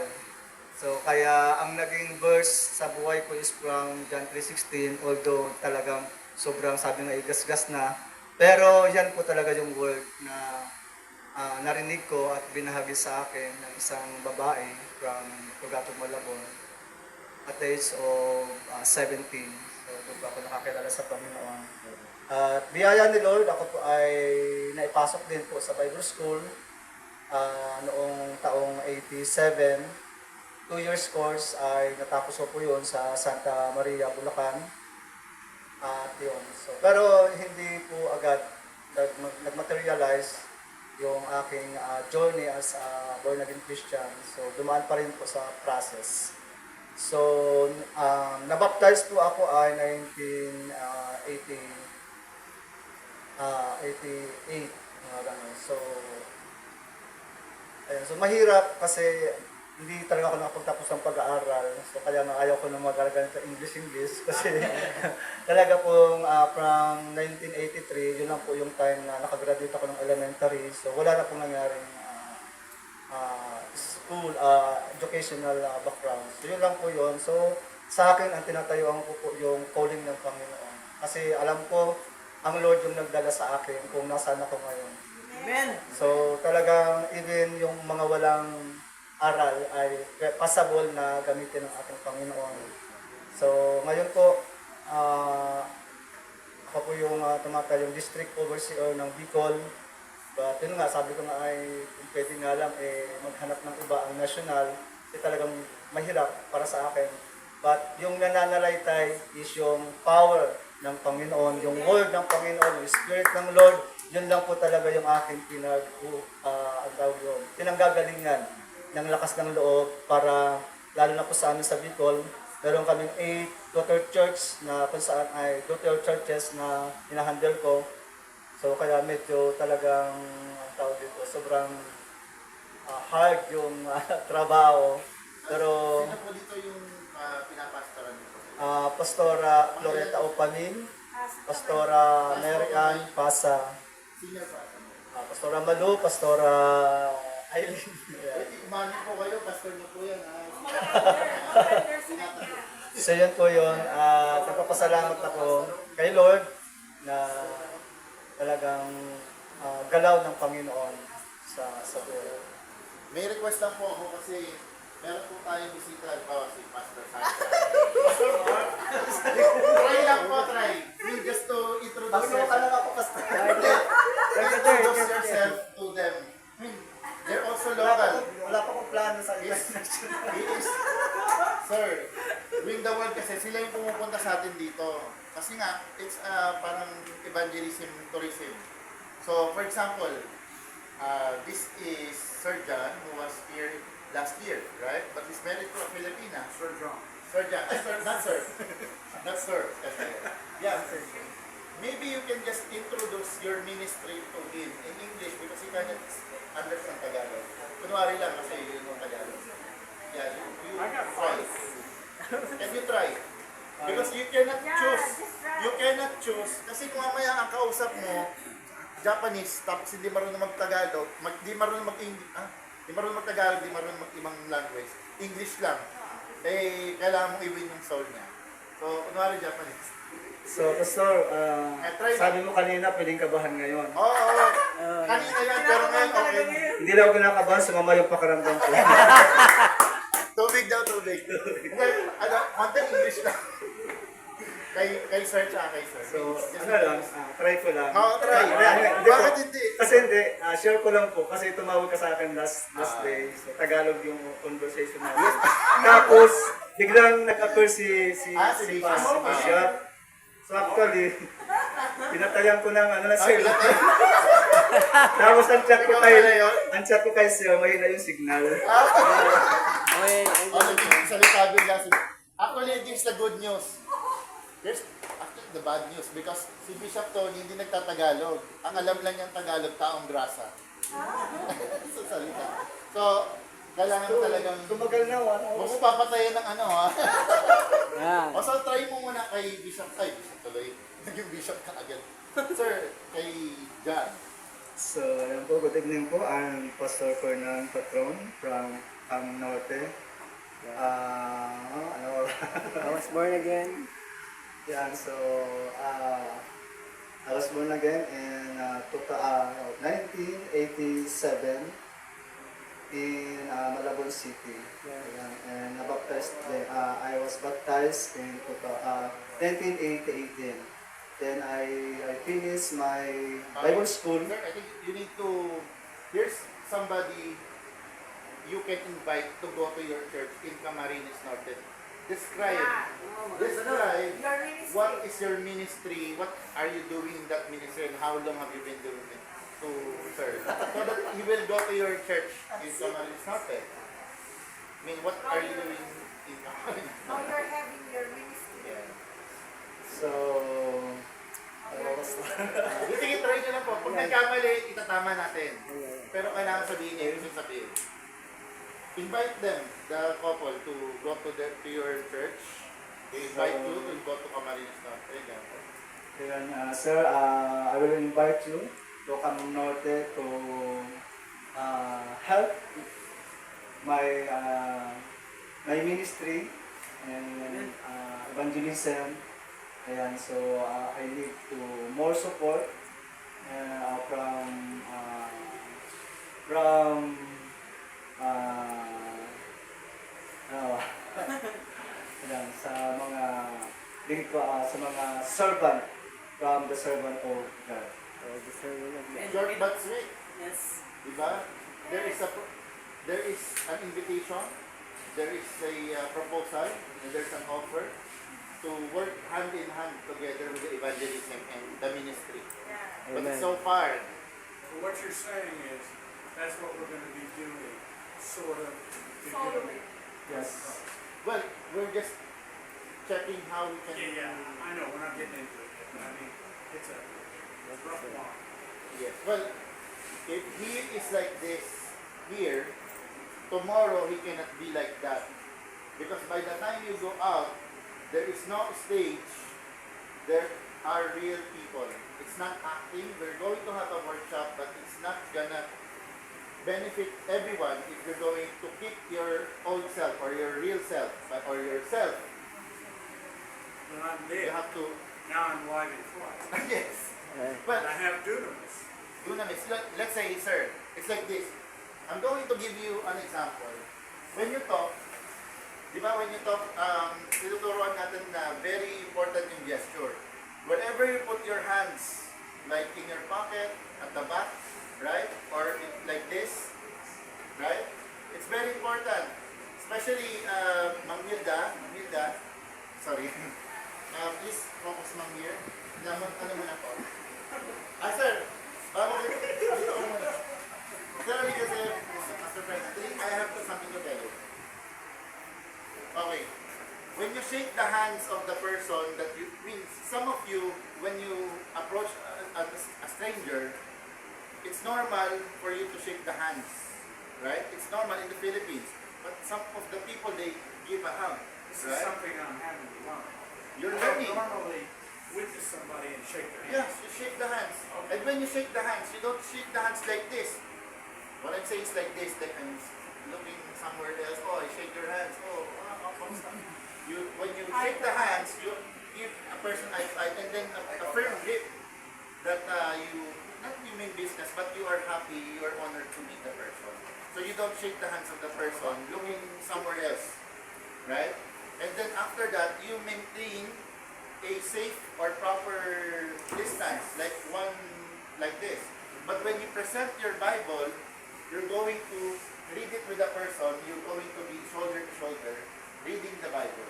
So kaya ang naging verse sa buhay ko is from John 3:16, although talagang sobrang sabi nga igasgas na. Pero yan po talaga yung word na narinig ko at binahagi sa akin ng isang babae from Tugatog, Malabon at the age of 17. So doon ako nakakilala sa Panginoon. At biyaya ni Lord, ako po ay naipasok din po sa Bible School noong taong 87. 2 years course ay natapos ko po yun sa Santa Maria, Bulacan. At yun. So, pero hindi po agad nag-materialize yung aking journey as a born-again Christian. So dumaan pa rin po sa process. So, nabaptize po ako ay 1988, mga ganun. So, ayun. So, mahirap kasi hindi talaga ako nakapagtapos ng pag-aaral. So, kaya nga ayaw ko na mag-aaral sa English kasi talaga pong from 1983, yun lang po yung time na nakagraduate ako ng elementary. So, wala na pong nangyaring school, educational background. So, yun lang po yun. So, sa akin, ang tinatayuan ko po yung calling ng Panginoon. Kasi alam ko, ang Lord yung nagdala sa akin kung nasaan ako ngayon. Amen. So, talagang even yung mga walang aral ay possible na gamitin ng ating Panginoon. So, ngayon po, ako po yung tumatayong district overseer ng Bicol. But yun nga, sabi ko nga ay kung pwede nga lang maghanap ng iba ang national, talagang mahirap para sa akin. But yung nananalaytay is yung power ng Panginoon, yung word ng Panginoon, yung spirit ng Lord, yun lang po talaga yung aking pinanggagalingan ng lakas ng loob para, lalo na po sa amin sa Bicol, meron kaming 8 daughter church na kung saan ay daughter churches na hinahandle ko. So kaya medyo talagang, ang tawag dito, sobrang hard yung trabaho. Pero Sino po dito yung pinapastoran nito? Pastora Floreta Opamin, Pastora Mary Ann Pasa, Senior pa. Pastora Malu, Pastora Aileen. Umani po kayo, pastor niyo po yan. So yun po yun. Nagpapasalamat ako kay Lord na talagang galaw ng Panginoon sa buhay. May request lang po ako kasi meron po tayong bisita, halimbawa si Pastor Sasha. Try lang po, try. Just to introduce Panginoon ka lang ako, Pastor. introduce yourself to them. They're also local. Wala pa akong plano sa He is, sir, win the world kasi sila yung pumupunta sa atin dito. Kasi nga, it's parang evangelism, tourism. So, for example, this is Sir John who was here last year, right? But he's married to a Filipina. Sir John. Sir John. Not sir. Not sir. Yeah. Maybe you can just introduce your ministry to him in English because he cannot understand Tagalog. Kunwari lang kasi yun yung Tagalog. Yeah, you try. Can you try? Because you cannot choose. You cannot choose. Kasi kung mamaya ang kausap mo, Japanese, tapos hindi marunong mag-Tagalog, hindi marunong hindi marunong mag-Tagalog, hindi marunong mag-ibang language, English lang, kailangan mong i-win yung soul niya. So, kunwari Japanese. So, Pastor, sabi mo kanina, pwedeng kabahan ngayon. Oo. Kanina yan, pero ngayon okay. Hindi lang ako kinakabahan, sumama yung pakaramdam ko. Tubig daw, tubig. Konting English lang. Kay Sir tsaka kay Sir. So, lang, try ko lang. Oo, try. Bakit hindi? Kasi hindi, share ko lang po, kasi tumawag ka sa akin last day. So, Tagalog yung conversation namin. Tapos, biglang nag-appear si Bishop. So actually, pinatayan ko ng cell. Tapos ang chat ko kay Sir, mahina yung signal. Salita bigla. Actually, this is the good news. Here's actually the bad news because si Bishop Tony hindi nagtatagalog. Ang alam lang niyang Tagalog, taong grasa. So, salita. So, kailangan mo talagang... Tumagal na, Huwag mo papatayin ng ha. Yeah. O so, try mo muna kay Bishop. Ay, Bishop tuloy. Naging Bishop ka agad. Sir, kay John. So, ayan po, good evening po. I'm Pastor Fernan Patron from Norte. I was born again. Yeah, so I was born again in 1987 in Malabon City. Ayan, and I was baptized in 1988. Then I finished my Bible school. Sir, I think you need to... Here's somebody you can invite to go to your church in Camarines Norte. Describe what is your ministry, what are you doing in that ministry, and how long have you been doing it to serve? So that you will go to your church in Camarines Norte. I mean, what are you doing Now you're having your ministry. So, Sige, try nyo lang po. Pag nagkamali, itatama natin. Pero kailangan sabihin niya, yung sabihin. Invite them, the couple, to go to your church. They invite you to go to Camarines Norte. Ayan, sir, I will invite you to Camp Norte to help my my ministry and evangelism. Ayan, so I need to more support from ayan, sa mga sa mga servant from the servant of God. Short but sweet. Yes. Diba? There is an invitation, there is a proposal, and there's an offer to work hand in hand together with the evangelism and the ministry. But so far, So what you're saying is, that's what we're gonna be doing, sort of. Following. Yes. well, we're just checking how we can. I know, we're not getting into it yet, but I mean, it's a rough one. Yes. Well, if he is like this here, tomorrow he cannot be like that. Because by the time you go out, there is no stage. There are real people. It's not acting. We're going to have a workshop, but it's not gonna benefit everyone if you're going to keep your old self or your real self or yourself. But I'm You dead, have to. now I'm alive in Christ. Yes. But But I have dunamis. dunamis, let's say, sir, it's like this. I'm going to give you an example. When you talk, di ba when you talk, tinuturuan natin na very important yung gesture. Wherever you put your hands, like in your pocket, at the back, right? Or like this, right? It's very important. Especially, Mang Milda, sorry. Please focus, Mang Mir. Ano mo na po? Sir, dito ko muna. Sorry kasi, Master President, I have something to tell you. Okay. When you shake the hands of the person that you, some of you, when you approach a stranger, it's normal for you to shake the hands, right? It's normal in the Philippines. But some of the people, they give a hug, This is right? something I'm having to learn. You're I learning. don't normally witness somebody and shake their hand. Yes, you shake the hands. And when you shake the hands, you don't shake the hands like this. What I'm saying is like this, like I'm looking somewhere else. Oh, I shake your hands. When you shake the hands, you give a person eye to eye, and then a firm grip that not you mean business, but you are happy, you are honored to meet the person. So you don't shake the hands of the person looking somewhere else, right? And then after that, you maintain a safe or proper distance, like this. But when you present your Bible, you're going to read it with a person, you're going to be shoulder to shoulder, reading the Bible.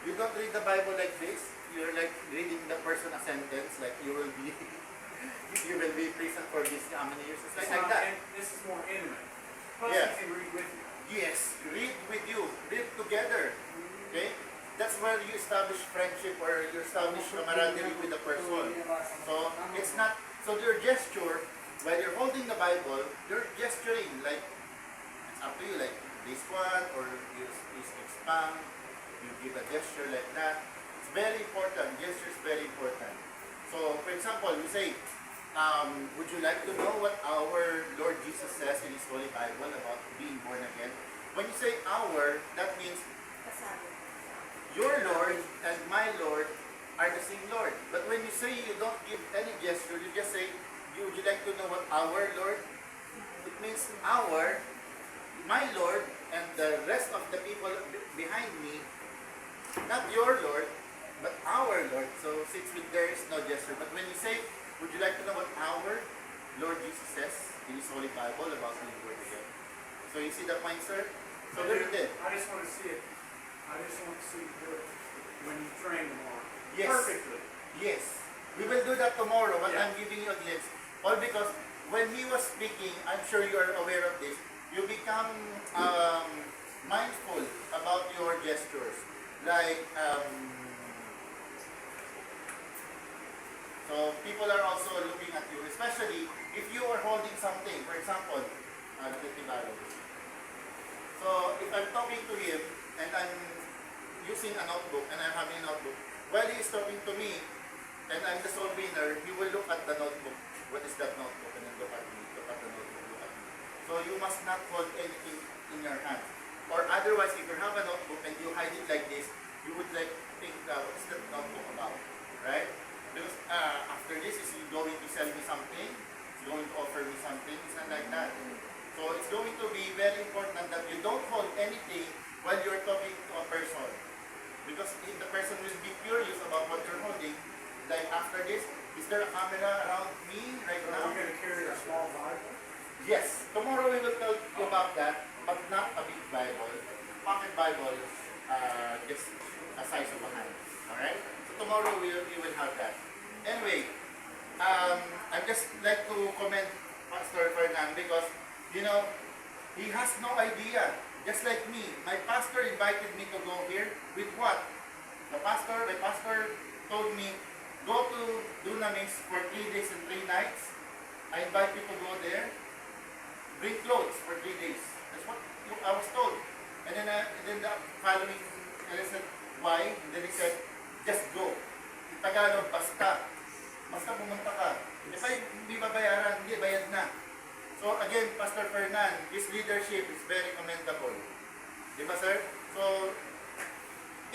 You don't read the Bible like this, you're like reading the person a sentence, like you will be in prison for this how many years. It's like that. This is more intimate. Plus, Yes. you can read with you. Yes, read with you, read together. Okay? That's where you establish friendship or you establish camaraderie with the person. So it's not, so your gesture, while you're holding the Bible, you're gesturing like, it's up to you, like this one, or you expand, you give a gesture like that. It's very important, gesture is very important. So for example, we say, would you like to know what our Lord Jesus says in His Holy Bible about being born again? When you say our, that means your Lord and my Lord are the same Lord. But when you say you don't give any gesture, you just say, would you like to know what our Lord? It means our, my Lord, and the rest of the people behind me, not your Lord, but our Lord. So since there is no gesture, but when you say, would you like to know what our Lord Jesus says in His Holy Bible about being born again? So you see the point, sir? So very good. I just want to see it. I just want to see you do it when you train tomorrow. Yes. Perfectly. Yes. We will do that tomorrow, but Yeah. I'm giving you a glimpse. All because when he was speaking, I'm sure you are aware of this, you become mindful about your gestures. Like, so people are also looking at you, especially if you are holding something. For example, so if I'm talking to him and I'm using a notebook and I'm having a notebook, while he is talking to me and I'm the sole winner, he will look at the notebook. What is that notebook? And then look at me, look at the notebook, look at me. So you must not hold anything in your hand. Or otherwise, if you have a notebook and you hide it like this, you would like think, what is that notebook about? Right? Because after this, is he going to sell me something? Is he going to offer me something? It's not like that. So it's going to be very important that you don't hold anything while you're talking to a person. Because if the person will be curious about what you're holding, like after this, is there a camera around me right now? Are we going to carry a small Bible? Yes. Tomorrow we will tell you about that, but not a big Bible. Pocket Bible, just a size of a hand. Alright? So tomorrow we will have that. Anyway, I just like to commend Pastor Fernand because, you know, he has no idea. Just like me, my pastor invited me to go here with what? My pastor told me, go to Dunamis for 3 days and 3 nights. I invite you to go there. Bring clothes for 3 days. That's what I was told. And then the following, I said, why? And then he said, just go. In Tagalog, basta. Basta pumunta ka. If I hindi babayaran, hindi, bayad na. So again, Pastor Fernand, his leadership is very commendable. Di ba, sir? So,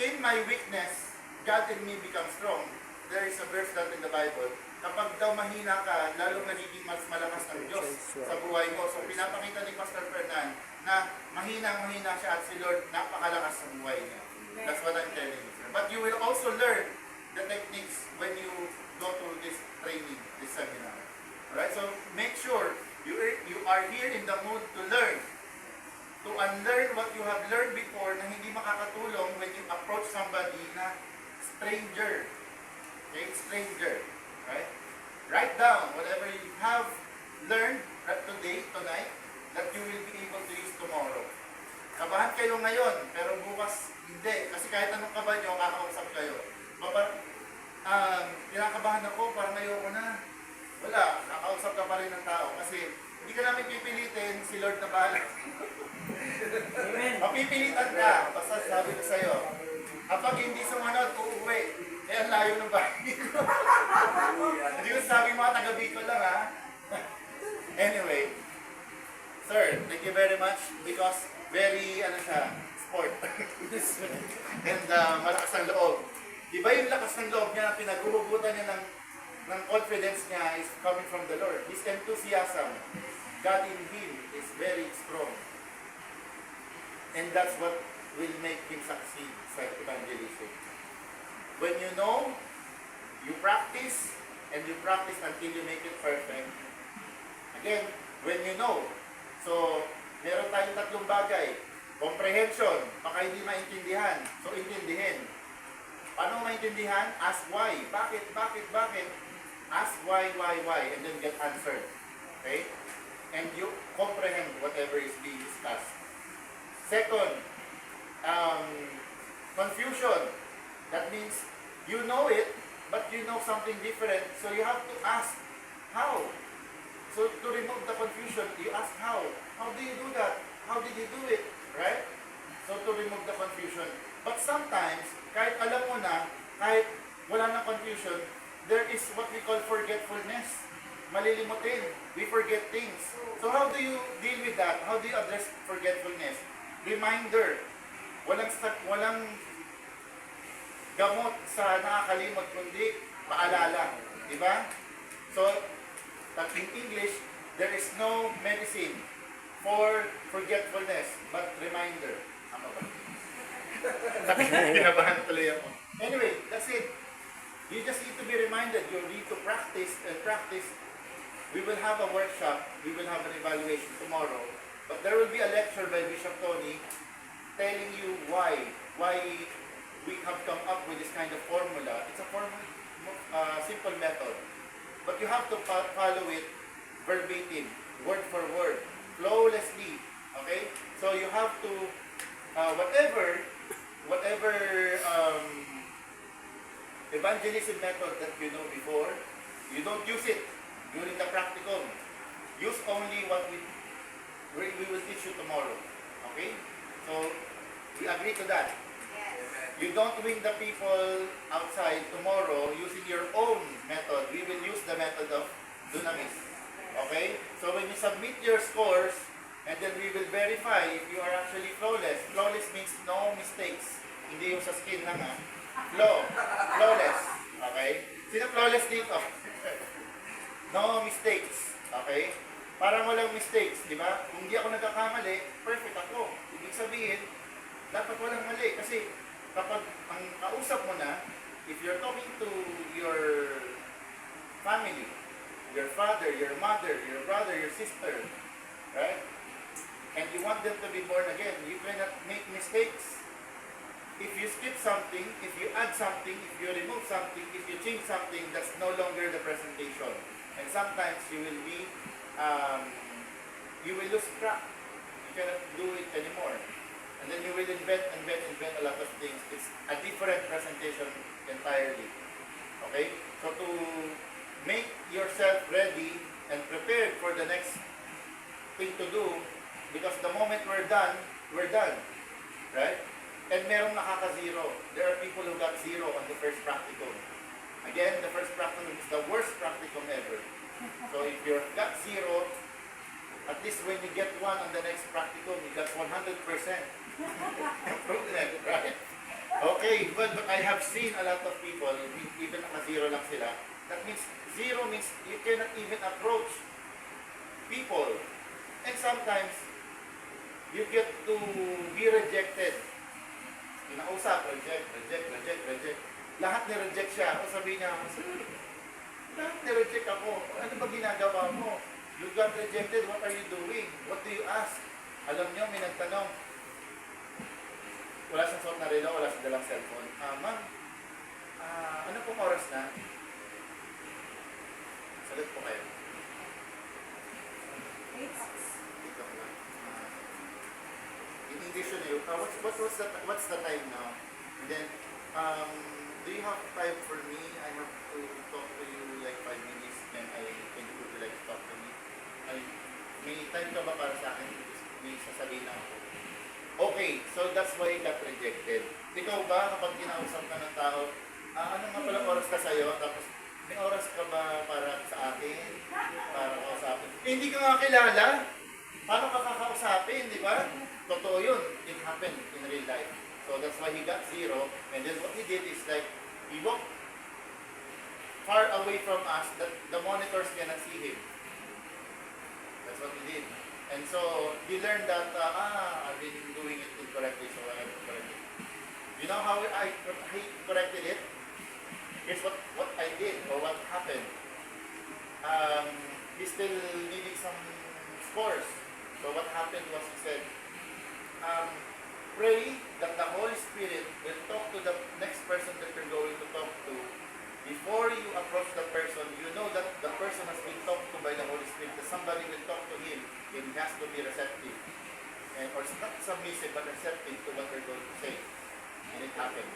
in my weakness, God in me becomes strong. There is a verse that in the Bible, kapag daw mahina ka, lalo nagiging mas malakas ng Diyos sa buhay mo. So, pinapakita ni Pastor Fernand na mahina siya at si Lord napakalakas sa buhay niya. That's what I'm telling you, sir. But you will also learn the techniques when you go to this training, this seminar. Alright? So, make sure you are here in the mood to learn. To unlearn what you have learned before na hindi makakatulong when you approach somebody na stranger. Okay? Stranger. Right? Write down whatever you have learned today, tonight, that you will be able to use tomorrow. Kabahan kayo ngayon, pero bukas hindi. Kasi kahit anong kaba nyo, kakausap kayo. Pinakabahan ako, parang ayoko na. Wala, kakausap ka pa rin ng tao. Kasi hindi ka namin pipilitin, si Lord na bahala. Mapipilitan ka, basta sabi ko sa'yo. Kapag hindi sumunod, uuwi. Eh, ang layo ng bahay ko. Hindi ko sabi mga taga-Bicol lang, ha? Anyway, sir, thank you very much because very, sport. And malakas ang loob. Diba yung lakas ng loob niya, pinaghuhugutan niya ng confidence niya is coming from the Lord. His enthusiasm, God in him is very strong. And that's what will make him succeed sa evangelism. When you know, you practice, and you practice until you make it perfect. Again, when you know. So, meron tayong tatlong bagay. Comprehension, baka hindi maintindihan. So, intindihin. Paano maintindihan? Ask why. Bakit? Ask why, and then get answered. Okay? And you comprehend whatever is being discussed. Second, confusion. That means you know it, but you know something different. So you have to ask, how? So to remove the confusion, you ask how. How do you do that? How did you do it? Right? So to remove the confusion. But sometimes, kahit alam mo na, kahit wala na confusion, there is what we call forgetfulness. Malilimutin. We forget things. So how do you deal with that? How do you address forgetfulness? Reminder. Walang gamot sa nakakalimot kundi paalala. Diba? So, in English, there is no medicine for forgetfulness, but reminder. Ano ba? Kinabahan tuloy ako. Anyway, that's it. You just need to be reminded. You need to practice and practice. We will have a workshop. We will have an evaluation tomorrow. But there will be a lecture by Bishop Tony telling you why we have come up with this kind of formula. It's a simple method. But you have to follow it verbatim, word for word, flawlessly. Okay? So you have to whatever evangelism method that you know before, you don't use it during the practicum. Use only what we will teach you tomorrow. Okay? So, we agree to that. You don't win the people outside tomorrow using your own method. We will use the method of Dunamis. Okay? So when you submit your scores, and then we will verify if you are actually flawless. Flawless means no mistakes. Hindi yung sa skin lang ha. Flawless. Okay? Sino flawless dito? No mistakes. Okay? Parang walang mistakes, di ba? Kung hindi ako nagkakamali, perfect ako. Ibig sabihin, dapat walang mali. Kasi kapag ang kausap mo na, if you're talking to your family, your father, your mother, your brother, your sister, right? And you want them to be born again, you cannot make mistakes. If you skip something, if you add something, if you remove something, if you change something, that's no longer the presentation. And sometimes you will be, you will lose track. You cannot do it anymore. And then you will invent a lot of things. It's a different presentation entirely. Okay? So to make yourself ready and prepared for the next thing to do, because the moment we're done, right? And merong nakaka-zero. There are people who got 0 on the first practicum. Again, the first practicum is the worst practicum ever. So if you got 0, at least when you get 1 on the next practicum, you got 100% improvement, right? Okay, but I have seen a lot of people, even naka-0 lang sila. That means 0 means you cannot even approach people. And sometimes, you get to be rejected. Kinausap, reject. Lahat ni-reject siya. O sabihin niya, lahat ni-reject ako. Ano ba ginagawa mo? You got rejected, what are you doing? What do you ask? Alam niyo, may nagtanong. Wala siyang suot na relo, wala siyang dalang cellphone. Ma'am, ano pong oras na? Salit po kayo. In English yun eh. What's the time now? And then, do you have time for me? I have to talk to you like 5 minutes and can you would like to talk to me? May time ka ba para sa akin? May sasabihin na ako. Okay, so that's why it got rejected. Ikaw ba, kapag kinausap ka ng tao, ano nga pala oras ka sa'yo? Tapos, may oras ka ba para sa akin? Para kausapin? Hindi ka nga kilala. Paano ka kakausapin, di ba? Totoo yun. It happened in real life. So that's why he got 0. And then what he did is like, he walked far away from us that the monitors cannot see him. That's what he did. And so he learned that, I've been doing it incorrectly, so I have to correct it. You know how I corrected it? It's what I did or what happened. He's still needing some scores. So what happened was he said, pray that the Holy Spirit will talk to the next person that you're going to talk to. Before you approach the person, you know that the person has been talked to by the Holy Spirit, that somebody will talk to him, and he has to be receptive. Or not submissive, but receptive to what you're going to say. And it happened.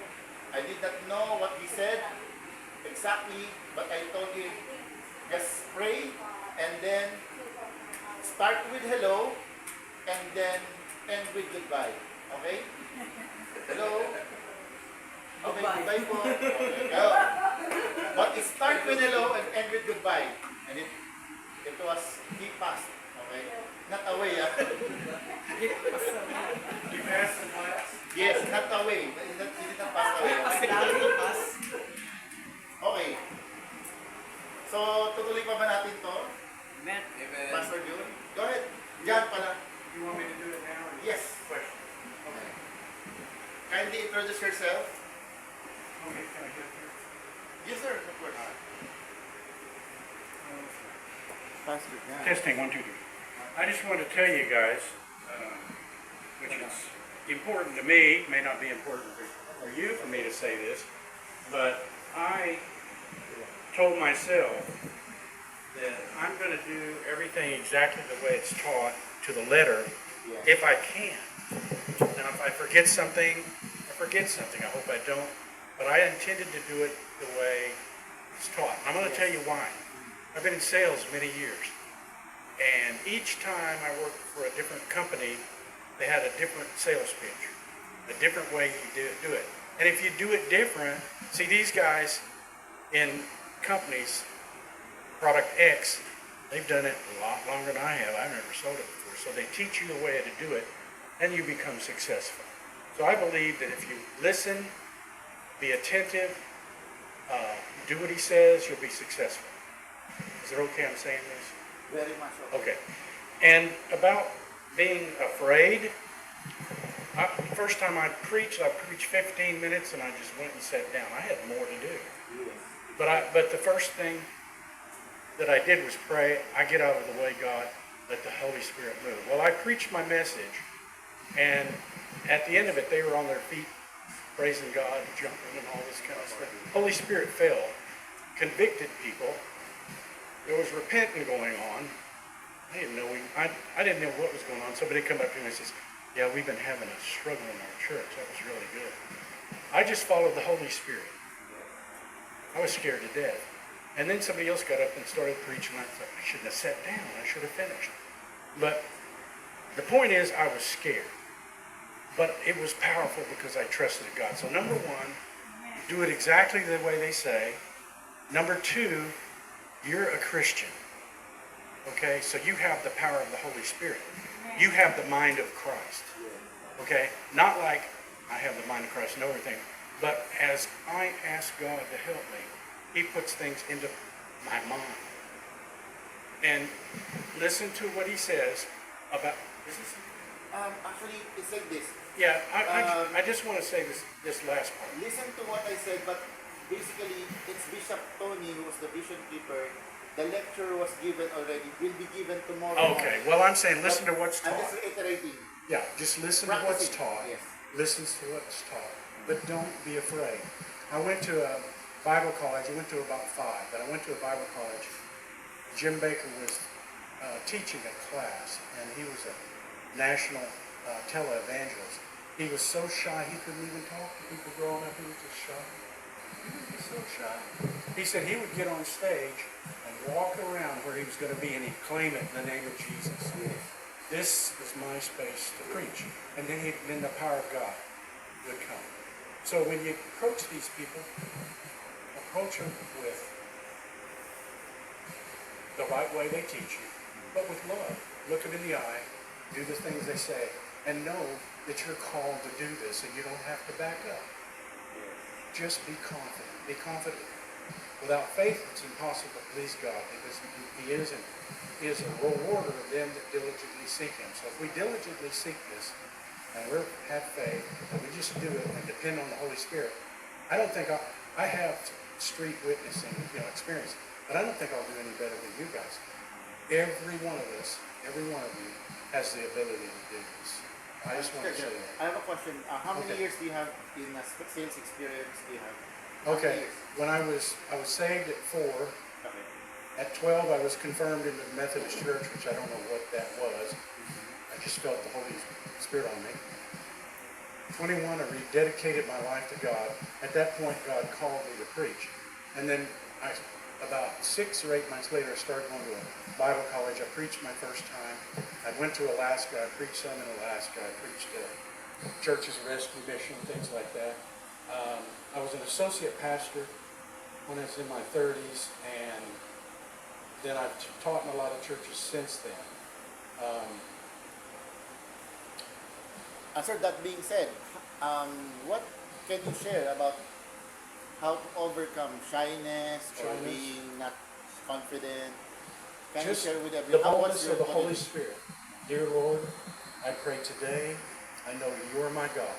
I did not know what he said exactly, but I told him, just pray, and then start with hello, and then end with goodbye. Okay? Hello? Okay, goodbye po. Okay, go. But it start with hello and end with goodbye. And it was, he passed. Okay? Not away, ah. You passed the class? Yes, not away. He did not pass away. Okay. So, tutuloy pa ba natin to? Amen. Pastor June? Go ahead. Diyan pala. You want me to do it now? Or Yes. Question. Okay. Kindly introduce yourself. Okay, can I get here? Yes, sir. Of course. Pastor, yeah. Testing, 1, 2, 3. I just want to tell you guys, which is important to me, may not be important for you for me to say this, but I told myself that I'm going to do everything exactly the way it's taught to the letter, if I can. And I'm if I forget something, I forget something. I hope I don't. But I intended to do it the way it's taught. I'm going to tell you why. I've been in sales many years. And each time I worked for a different company, they had a different sales pitch, a different way you do it. And if you do it different, see these guys in companies, product X, they've done it a lot longer than I have. I've never sold it before. So they teach you the way to do it, and you become successful. So I believe that if you listen, be attentive, do what he says, you'll be successful. Is it okay I'm saying this? Very much so. Okay. And about being afraid, first time I preached 15 minutes and I just went and sat down. I had more to do. But the first thing that I did was pray. I get out of the way, God, let the Holy Spirit move. Well, I preached my message, and at the end of it, they were on their feet, praising God, jumping and all this kind of stuff. Holy Spirit fell, convicted people. There was repenting going on. I didn't know I didn't know what was going on. Somebody come up to me and says, "Yeah, we've been having a struggle in our church. That was really good." I just followed the Holy Spirit. I was scared to death. And then somebody else got up and started preaching. I thought, I shouldn't have sat down. I should have finished. But the point is, I was scared. But it was powerful because I trusted God. So number one, do it exactly the way they say. Number two, you're a Christian. Okay? So you have the power of the Holy Spirit. You have the mind of Christ. Okay? Not like I have the mind of Christ, know everything. But as I ask God to help me, he puts things into my mind. And listen to what he says about... Actually, it's like this. Yeah, I just want to say this last part. Listen to what I said, but basically, it's Bishop Tony who was the vision keeper. The lecture was given already, will be given tomorrow. Okay, well, I'm saying listen to what's I'm taught. just reiterating. Yeah, just listen to what's Practicing, taught. yes. Listen to what's taught. But don't be afraid. I went to a Bible college. I went to about 5, but I went to a Bible college. Jim Baker was teaching a class, and he was a national televangelist. He was so shy he couldn't even talk to people growing up. He was just shy. He was so shy. He said he would get on stage and walk around where he was going to be, and he'd claim it in the name of Jesus. This is my space to preach. And then the power of God would come. So when you approach these people, approach them with the right way they teach you, but with love. Look them in the eye, do the things they say, and know that you're called to do this, and you don't have to back up. Just be confident. Be confident. Without faith, it's impossible to please God, because he is a rewarder of them that diligently seek him. So if we diligently seek this, and we have faith, and we just do it and depend on the Holy Spirit, I don't think I have street witnessing, experience, but I don't think I'll do any better than you guys. Every one of us, every one of you, has the ability to do this. I just want to say that. I have a question. How many Okay. years do you have in sales experience? Do you have? Okay, when I was saved at 4. Okay. At 12, I was confirmed into the Methodist Church, which I don't know what that was. I just felt the Holy Spirit on me. 21, I rededicated my life to God. At that point, God called me to preach. And then about 6 or 8 months later, I started going to a Bible college. I preached my first time. I went to Alaska. I preached some in Alaska. I preached at Churches Rescue Mission, things like that. I was an associate pastor when I was in my 30s, and then I've taught in a lot of churches since then. Sir, that being said, what can you share about how to overcome shyness or Shyness? being not confident? Can Just you share with the everyone? boldness of the Holy Spirit. Dear Lord, I pray today, I know you are my God,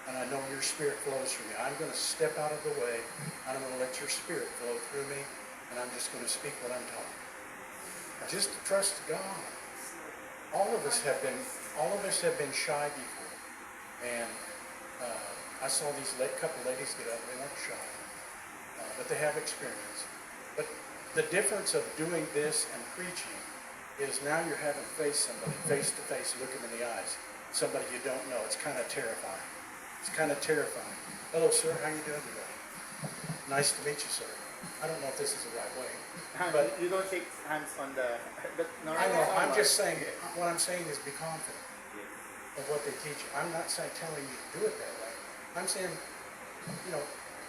and I know your Spirit flows through me. I'm going to step out of the way, and I'm going to let your Spirit flow through me, and I'm just going to speak what I'm taught. I just trust God. All of us have been shy before, and I saw these couple ladies get up. They weren't shy, but they have experience. But the difference of doing this and preaching is now you're having to face somebody face to face, look them in the eyes. somebody you don't know. It's kind of terrifying. It's kind of terrifying. Hello, sir. How you doing today? Nice to meet you, sir. I don't know if this is the right way. But you don't shake hands on the... But I know, I'm just saying, what I'm saying is be confident of what they teach you. I'm not saying, telling you to do it that way. I'm saying,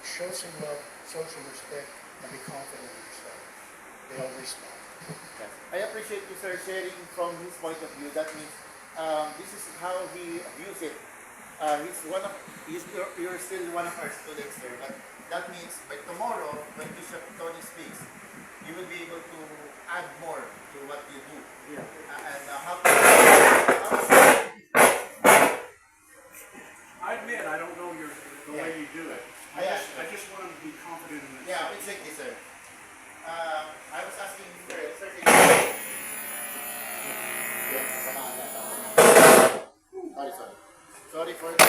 show some love, show some respect, and be confident in yourself. They'll respond. I appreciate you, sir, sharing from his point of view. That means this is how he views it. You're still one of our students, sir. But that means by tomorrow, when Bishop Tony speaks, you will be able to add more to what you do. Yeah. I admit, I don't know the way you do it. I just want to be confident in this. Yeah, exactly, sir. I was asking you, sir, Sorry for that.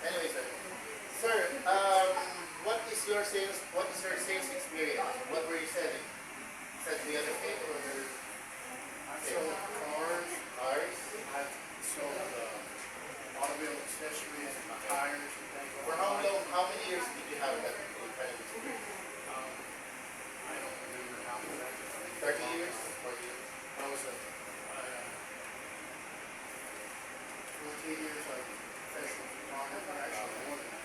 Anyway, sir. Sir, what is your sales experience? What were you selling? Said the other day or I sold cars. cars? I sold automobile accessories and tires and things like For that. how many years did you have that kind of experience? I don't remember how many. 30 years? 40 years? I was 14 years like professional photographer, actually more than that.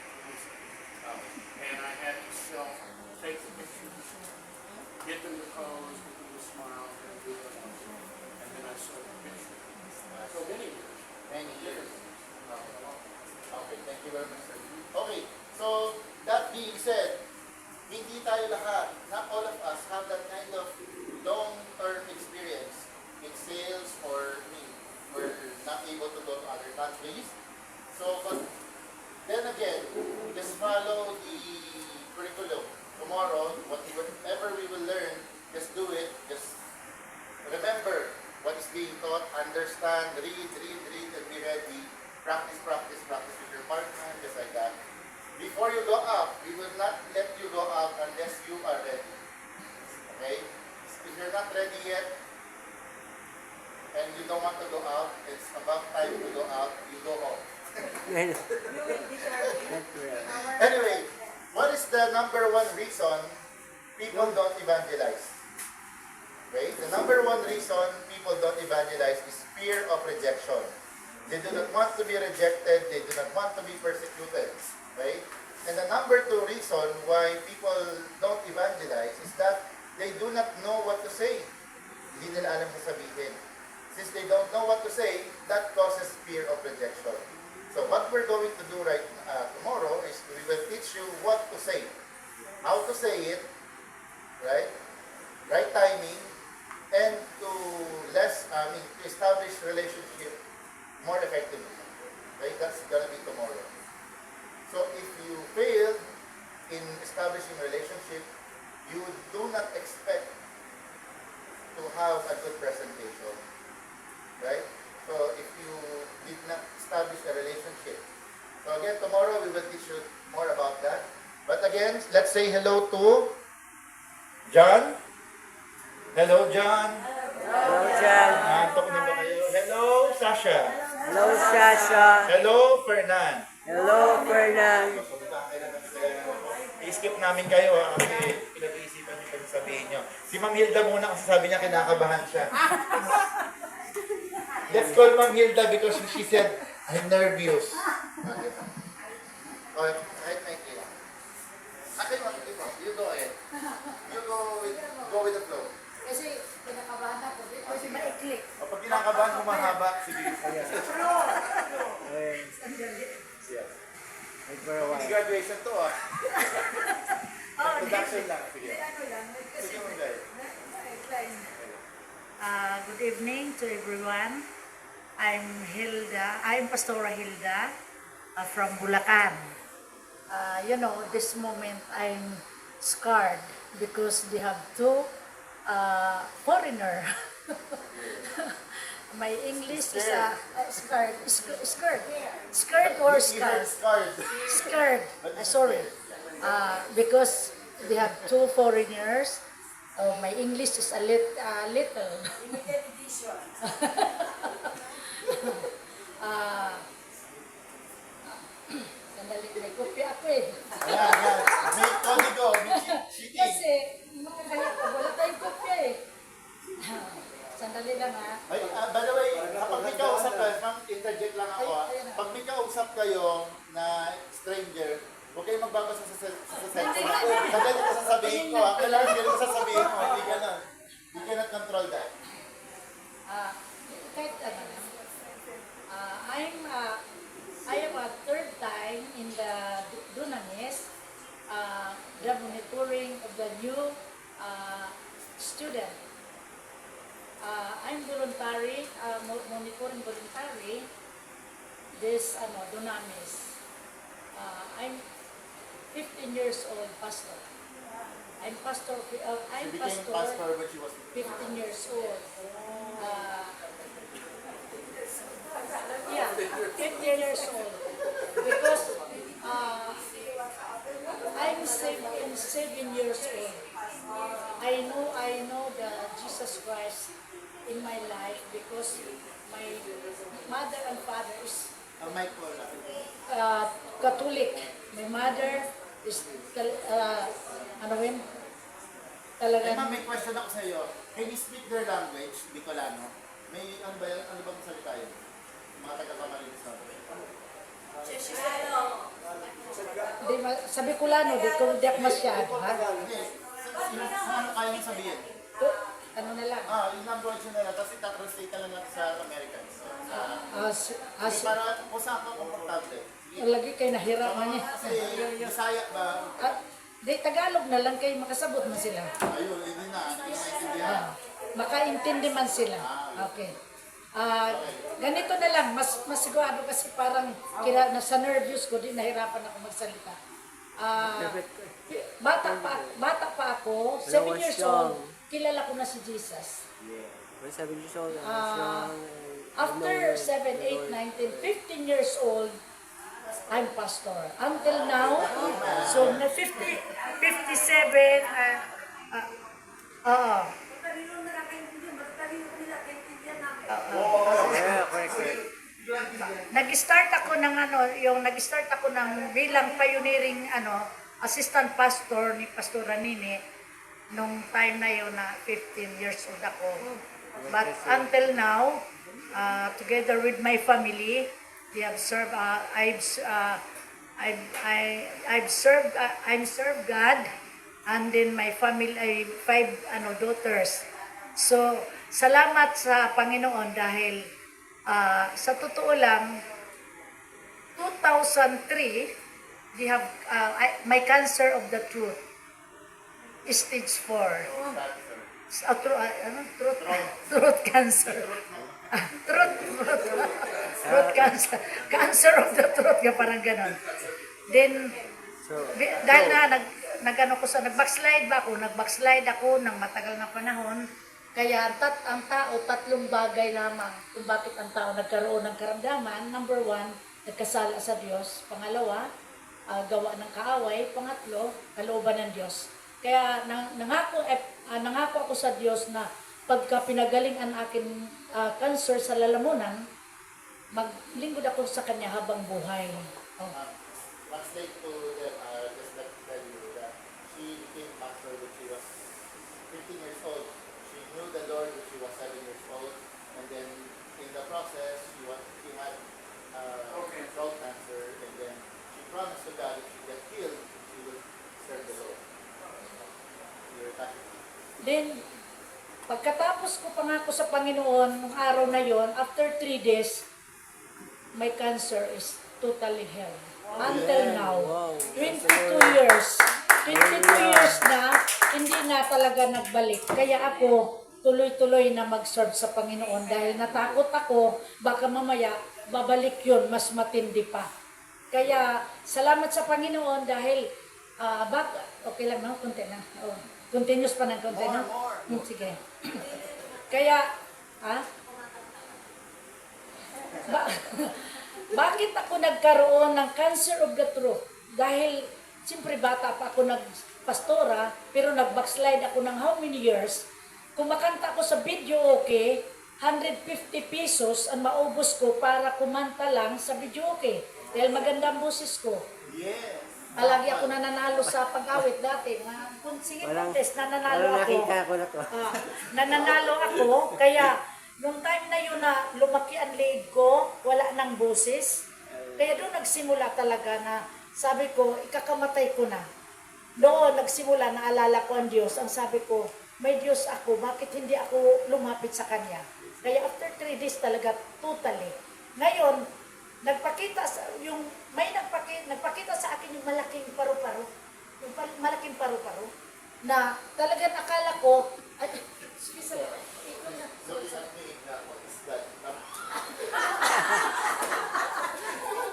And I had to take the pictures, get them to pose, get them to smile, and do it. And then I sold the picture. So many years. Many years. Okay, thank you very much, sir. Okay, so that being said, hindi tayo lahat, not all of us have that kind of long-term experience in sales or we're not able to go to other countries. So, but then again, just follow the curriculum. Tomorrow, whatever we will learn, just do it. Just remember what is being taught, understand, read, and be ready. Practice with your partner, just like that. Before you go up, we will not let you go up unless you are ready. Okay? If you're not ready yet, and you don't want to go out, it's about time to go out, you go home. Anyway, what is the number one reason people don't evangelize? Okay? The number one reason people don't evangelize is fear of rejection. They do not want to be rejected, they do not want to be persecuted. Okay? And the number two reason why people don't evangelize is that they do not know what to say. Hindi nila alam sasabihin. Since they don't know what to say, that causes fear of rejection. So what we're going to do tomorrow is we will teach you what to say, how to say it, right timing, and to establish relationship more effectively. Okay, that's gonna be tomorrow. So if you fail in establishing relationship, you do not expect to have a good presentation, right? So if you did not establish a relationship. So again, tomorrow we will teach you more about that. But again, let's say hello to John. Hello, John. Hello, John. Nantok na ba kayo? Hello, Sasha. Hello, Sasha. Hello, Fernan. Hello, Fernan. I-skip namin kayo kasi pinag-iisipan niyo pag sabihin niyo. Si Ma'am Hilda muna kasi sabi niya kinakabahan siya. Let's call Ma'am Hilda because she said, I'm nervous. Okay, right, you. You go ahead. You go with the flow. Kasi pinakabahan ako. Kasi maikli. O, pag kinakabahan, humahaba. Sige. Yes. Hindi graduation to Introduction lang. Sige. Sige mo guys. Good evening to everyone. I'm Pastora Hilda from Bulacan. This moment I'm scarred because they have two foreigner. My English is scared or scarred? Scared. Sorry. Because they have two foreigners Oh, my English is a little. Ah, sandali, may kopya ako eh. Ayan, yan. May kodigo, may cheating. Kasi, wala tayong kopya eh. Sandali lang ha. Ay, by the way, kapag may kausap kayo, ma'am, interject lang ako. Ay, ayun na. Pag may kausap kayo na stranger, huwag kayong magbabasa sa cellphone. Sa ganito ko sasabihin ko, kailangan ganito sasabihin ko, hindi ganun. You cannot control that. Kahit ano na. I am a third time in the Dunamis, the monitoring of the new student. I'm voluntary, monitoring voluntary this Dunamis. I'm 15 years old pastor. I'm pastor. I'm She became pastor when she was 15 years old. Yeah, 15 years old. Because I'm 7 years old. I know the Jesus Christ in my life because my mother and father is Michael. Catholic. My mother is Hey, talagang ma'am, may question ako sa iyo. Can you speak their language, Bicolano? May ano ba yan? Ano bang salita yun? Mga taga-Camarines natin. sabi ko lang, di ako masyado, ha? Hindi. Ano kaya nyo sabihin? Ano na lang. Yung language nyo na lang, tapos itatranslate na lang natin sa Americans. Para kung saan ka komportable. Lagi kayo nahirapan niya. Kasi Bisaya ba? Di Tagalog na lang kayo makasabot man sila. Ayun, hindi na. Hindi maintindihan. Makaintindi man sila. Okay. Ganito na lang, mas sigurado kasi parang sa nervous ko, di nahirapan ako magsalita. Bata pa ako, 7 years old, kilala ko na si Jesus. After 7, 8, 19, 15 years old, I'm pastor. Until now, so na 57, nag-start ako ng bilang pioneering assistant pastor ni Pastora Nini nung time na yon na 15 years old ako. But until now, together with my family, we have served. I've served God, and then my family ay 5 daughters. So salamat sa Panginoon dahil sa totoo lang 2003 they have my cancer of the throat stage 4. Throat cancer. Throat cancer. Cancer of the throat, parang ganon. Then, dahil na nag-backslide ako ng matagal na panahon, kaya ang tao, 3 bagay lamang kung bakit ang tao nagkaroon ng karamdaman. Number 1, nagkasala sa Diyos. Pangalawa, gawa ng kaaway. Pangatlo, kalooban ng Diyos. Kaya nangako ako sa Diyos na pagka pinagaling ang aking cancer sa lalamunan, maglingkod ako sa Kanya habang buhay. Translate to them, just like to tell you that she became pastor when she was 15 years old. She knew the Lord when she was 7 years old, and then in the process, she had throat cancer, and then she promised to God if she got healed, she would serve the Lord. Then, pagkatapos ko pangako sa Panginoon, nung araw na yon, after 3 days, my cancer is totally healed. Until now, 22 years. 22 years na, hindi na talaga nagbalik. Kaya ako, tuloy-tuloy na mag-serve sa Panginoon dahil natakot ako, baka mamaya, babalik yun, mas matindi pa. Kaya, salamat sa Panginoon dahil, okay lang no? Kunti na. Continuous pa ng konti, no? Sige. Kaya, bakit ako nagkaroon ng cancer of the throat? Dahil siyempre bata pa ako nagpastora, pero nag-backslide ako ng how many years. Kumakanta ako sa video okay, 150 pesos ang maubos ko para kumanta lang sa video okay. Dahil maganda ang boses ko. Yes. Lagi ako nananalo sa pag-awit dati. Kung singing contest, nananalo ako. Nananalo ako, kaya nung time na yun na lumaki ang leg ko, wala nang boses. Kaya doon nagsimula talaga na sabi ko, ikakamatay ko na. Doon nagsimula, naalala ko ang Diyos. Ang sabi ko, may Diyos ako, bakit hindi ako lumapit sa Kanya? Kaya after 3 days talaga, totally. Ngayon, nagpakita sa akin yung malaking paru-paro. Yung malaking paru-paro. Na talagang akala ko, ay, excuse me,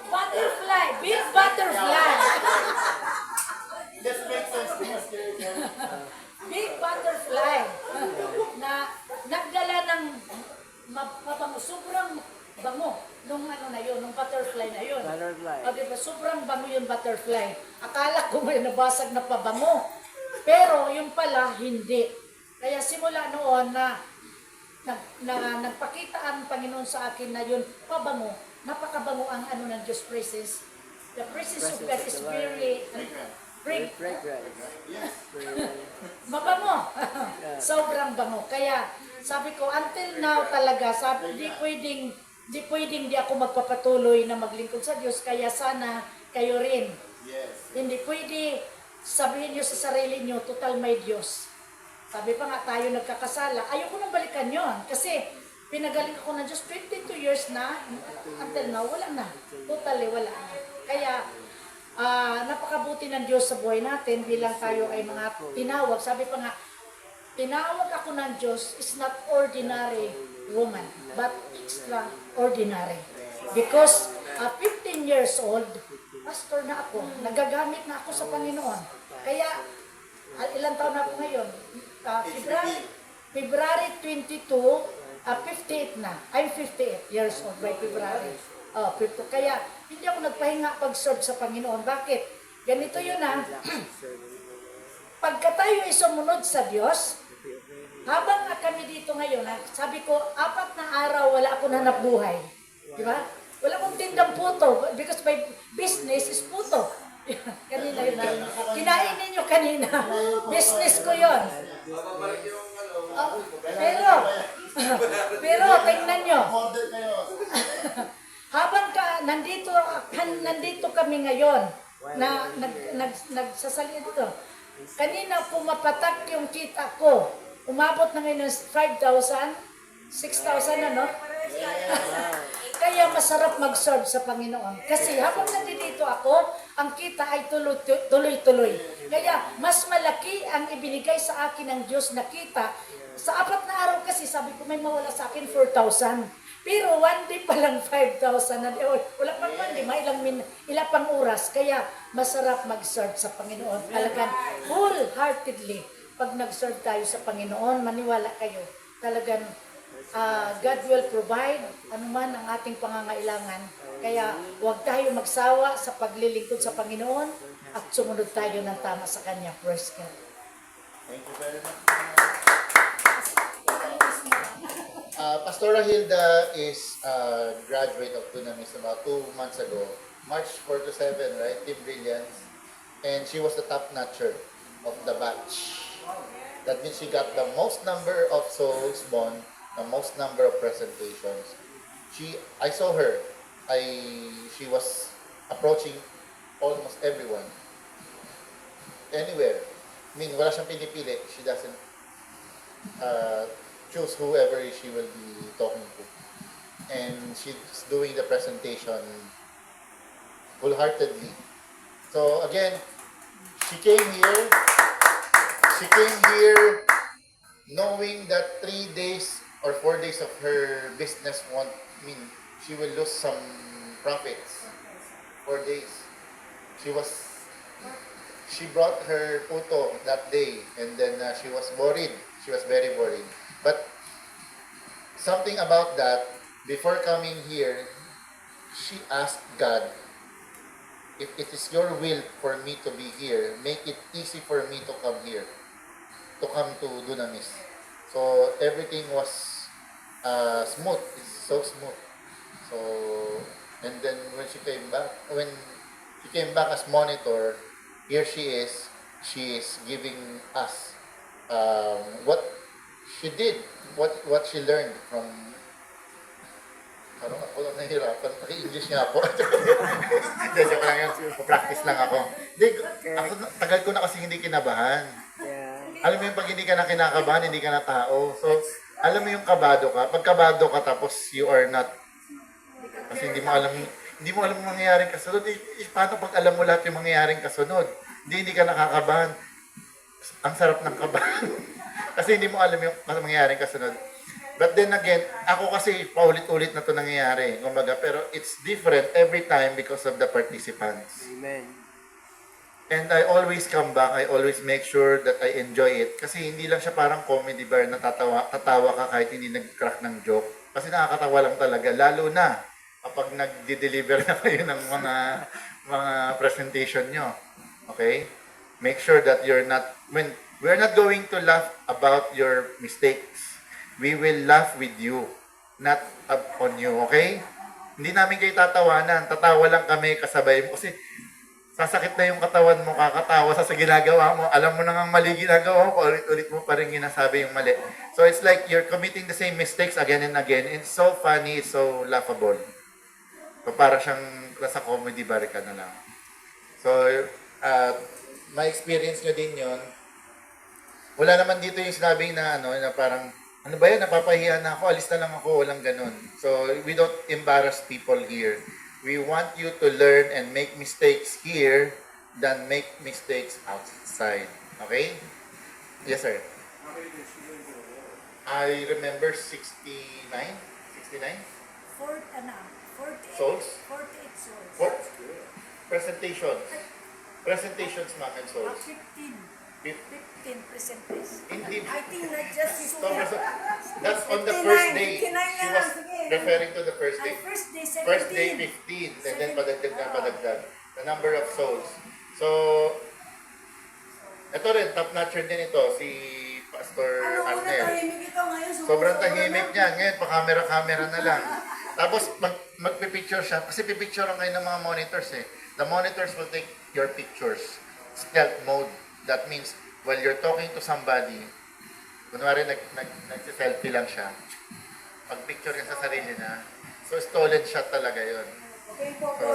butterfly, big butterfly. This makes sense to us. Big butterfly na nagdala ng mabango, sobrang bango nung ano na yun, nung butterfly na yun. Butterfly. O diba, sobrang bango yung butterfly. Akala ko may nabasag na pabango. Pero yung pala, hindi. Kaya simula noon na nagpakita ang Panginoon sa akin na yun, pabango. Napakabango ang ano ng Diyos presence. The presence of God is very mabango. Sobrang bango. Kaya sabi ko, until now talaga, sabi, di pwedeng di ako magpapatuloy na maglingkod sa Diyos. Kaya sana kayo rin. Yes. Hindi pwede sabihin nyo sa sarili nyo, total may Diyos. Sabi pa nga tayo nagkakasala. Ayoko nang balikan yon kasi pinagaling ako ng Diyos 22 years na, until now, wala na. Totally wala na. Kaya, napakabuti ng Diyos sa buhay natin bilang tayo ay mga tinawag. Sabi pa nga, tinawag ako ng Diyos is not ordinary woman, but extraordinary. Because 15 years old, pastor na ako, nagagamit na ako sa Panginoon. Kaya, ilang taon na ako ngayon? February 22, 58 na. I'm 58 years old by February. Kaya, hindi ako nagpahinga pag-serve sa Panginoon. Bakit? Ganito yun pagka tayo ay sumunod sa Diyos, habang kami dito ngayon, sabi ko, 4 na araw wala ako hanap buhay. Di ba? Wala akong tindang puto because my business is puto. Kanina yun. Kinain ninyo kanina. Business ko yun. Pero tingnan nyo. Habang nandito kami ngayon na nagsasalita dito. Kanina pumapatak yung kita ko. Umabot na ngayon ng 5,000, 6,000 ano? Kaya masarap mag-serve sa Panginoon. Kasi habang nandito ako, ang kita ay tuloy-tuloy. Kaya mas malaki ang ibinigay sa akin ng Diyos na kita. Sa 4 na araw kasi, sabi ko may mawala sa akin 4,000. Pero one day pa lang 5,000. Wala pang one day, ilang pang oras. Kaya masarap mag-serve sa Panginoon. Talagang wholeheartedly, pag nag-serve tayo sa Panginoon, maniwala kayo. Talagang God will provide anuman ang ating pangangailangan. Kaya huwag tayo magsawa sa paglilingkod sa Panginoon at sumunod tayo ng tama sa Kanya. Praise God. Thank you very much. Pastora Hilda is a graduate of Dunamis about 2 months ago. March 4 to 7, right? Team Brilliance. And she was the top notcher of the batch. That means she got the most number of souls won, the most number of presentations. I saw her. She was approaching almost everyone. Anywhere. I mean, wala siyang pinipili. She doesn't choose whoever she will be talking to. And she's doing the presentation wholeheartedly. So again, she came here knowing that 3 days or 4 days of her business she will lose some profits. 4 days. She brought her puto that day, and then she was worried. She was very worried. But something about that, before coming here, she asked God if it is your will for me to be here, make it easy for me to come here, to come to Dunamis. So everything was smooth. It's so smooth. So, and then when she came back as monitor, here she is giving us what she did, what she learned from. Parang ako lang nahihirapan. English nga ako. Hindi, joke lang yan. Practice lang ako. Hindi, ako, tagal ko na kasi hindi kinabahan. Alam mo yung pag hindi ka na kinakabahan, hindi ka na tao. So, alam mo yung kabado ka. Pag kabado ka tapos you are not, kasi hindi mo alam yung mangyayaring kasunod. Paano pag alam mo lahat yung mangyayaring kasunod? Hindi ka nakakabahan. Ang sarap ng kabahan. Kasi hindi mo alam yung mangyayaring kasunod. But then again, ako kasi paulit-ulit na ito nangyayari. Kumbaga, pero it's different every time because of the participants. Amen. And I always come back, I always make sure that I enjoy it. Kasi hindi lang siya parang comedy bar na tatawa ka kahit hindi nag-crack ng joke. Kasi nakakatawa lang talaga. Lalo na kapag nag-deliver na kayo ng mga presentation nyo. Okay? Make sure that we're not going to laugh about your mistakes. We will laugh with you, not upon you, okay? Hindi namin kayo tatawanan. Tatawa lang kami kasabay mo. Kasi sasakit na yung katawan mo, kakatawa sa ginagawa mo. Alam mo na nga mali ginagawa mo, ulit-ulit mo pa rin ginasabi yung mali. So it's like you're committing the same mistakes again and again. It's so funny, it's so laughable. So para siyang nasa comedy bar ka na lang. So, my experience nyo din yun. Wala naman dito yung sinabing na na parang ano ba yan, napapahiya na ako, alis na lang ako, walang ganun. So, we don't embarrass people here. We want you to learn and make mistakes here than make mistakes outside. Okay? Yes, sir. I remember 69? 69? 48 Souls? souls. What? Presentations. Presentations, ma'am, and souls. 15 presentations. Hindi. I think not just So, that's on the first day. She was referring to the first day. First day, First day, 15. And then padagdag. The number of souls. So, ito rin, top-notcher din ito, si Pastor Arnel. Sobrang tahimik niya. Ngayon, pa-camera-camera na lang. Tapos, magpipicture siya. Kasi pipicturean kayo ng mga monitors eh. The monitors will take your pictures. Stealth mode. That means, while you're talking to somebody, kunwari nag-selfie lang siya, pag-picture niya sa sarili na, so stolen shot talaga yun. So,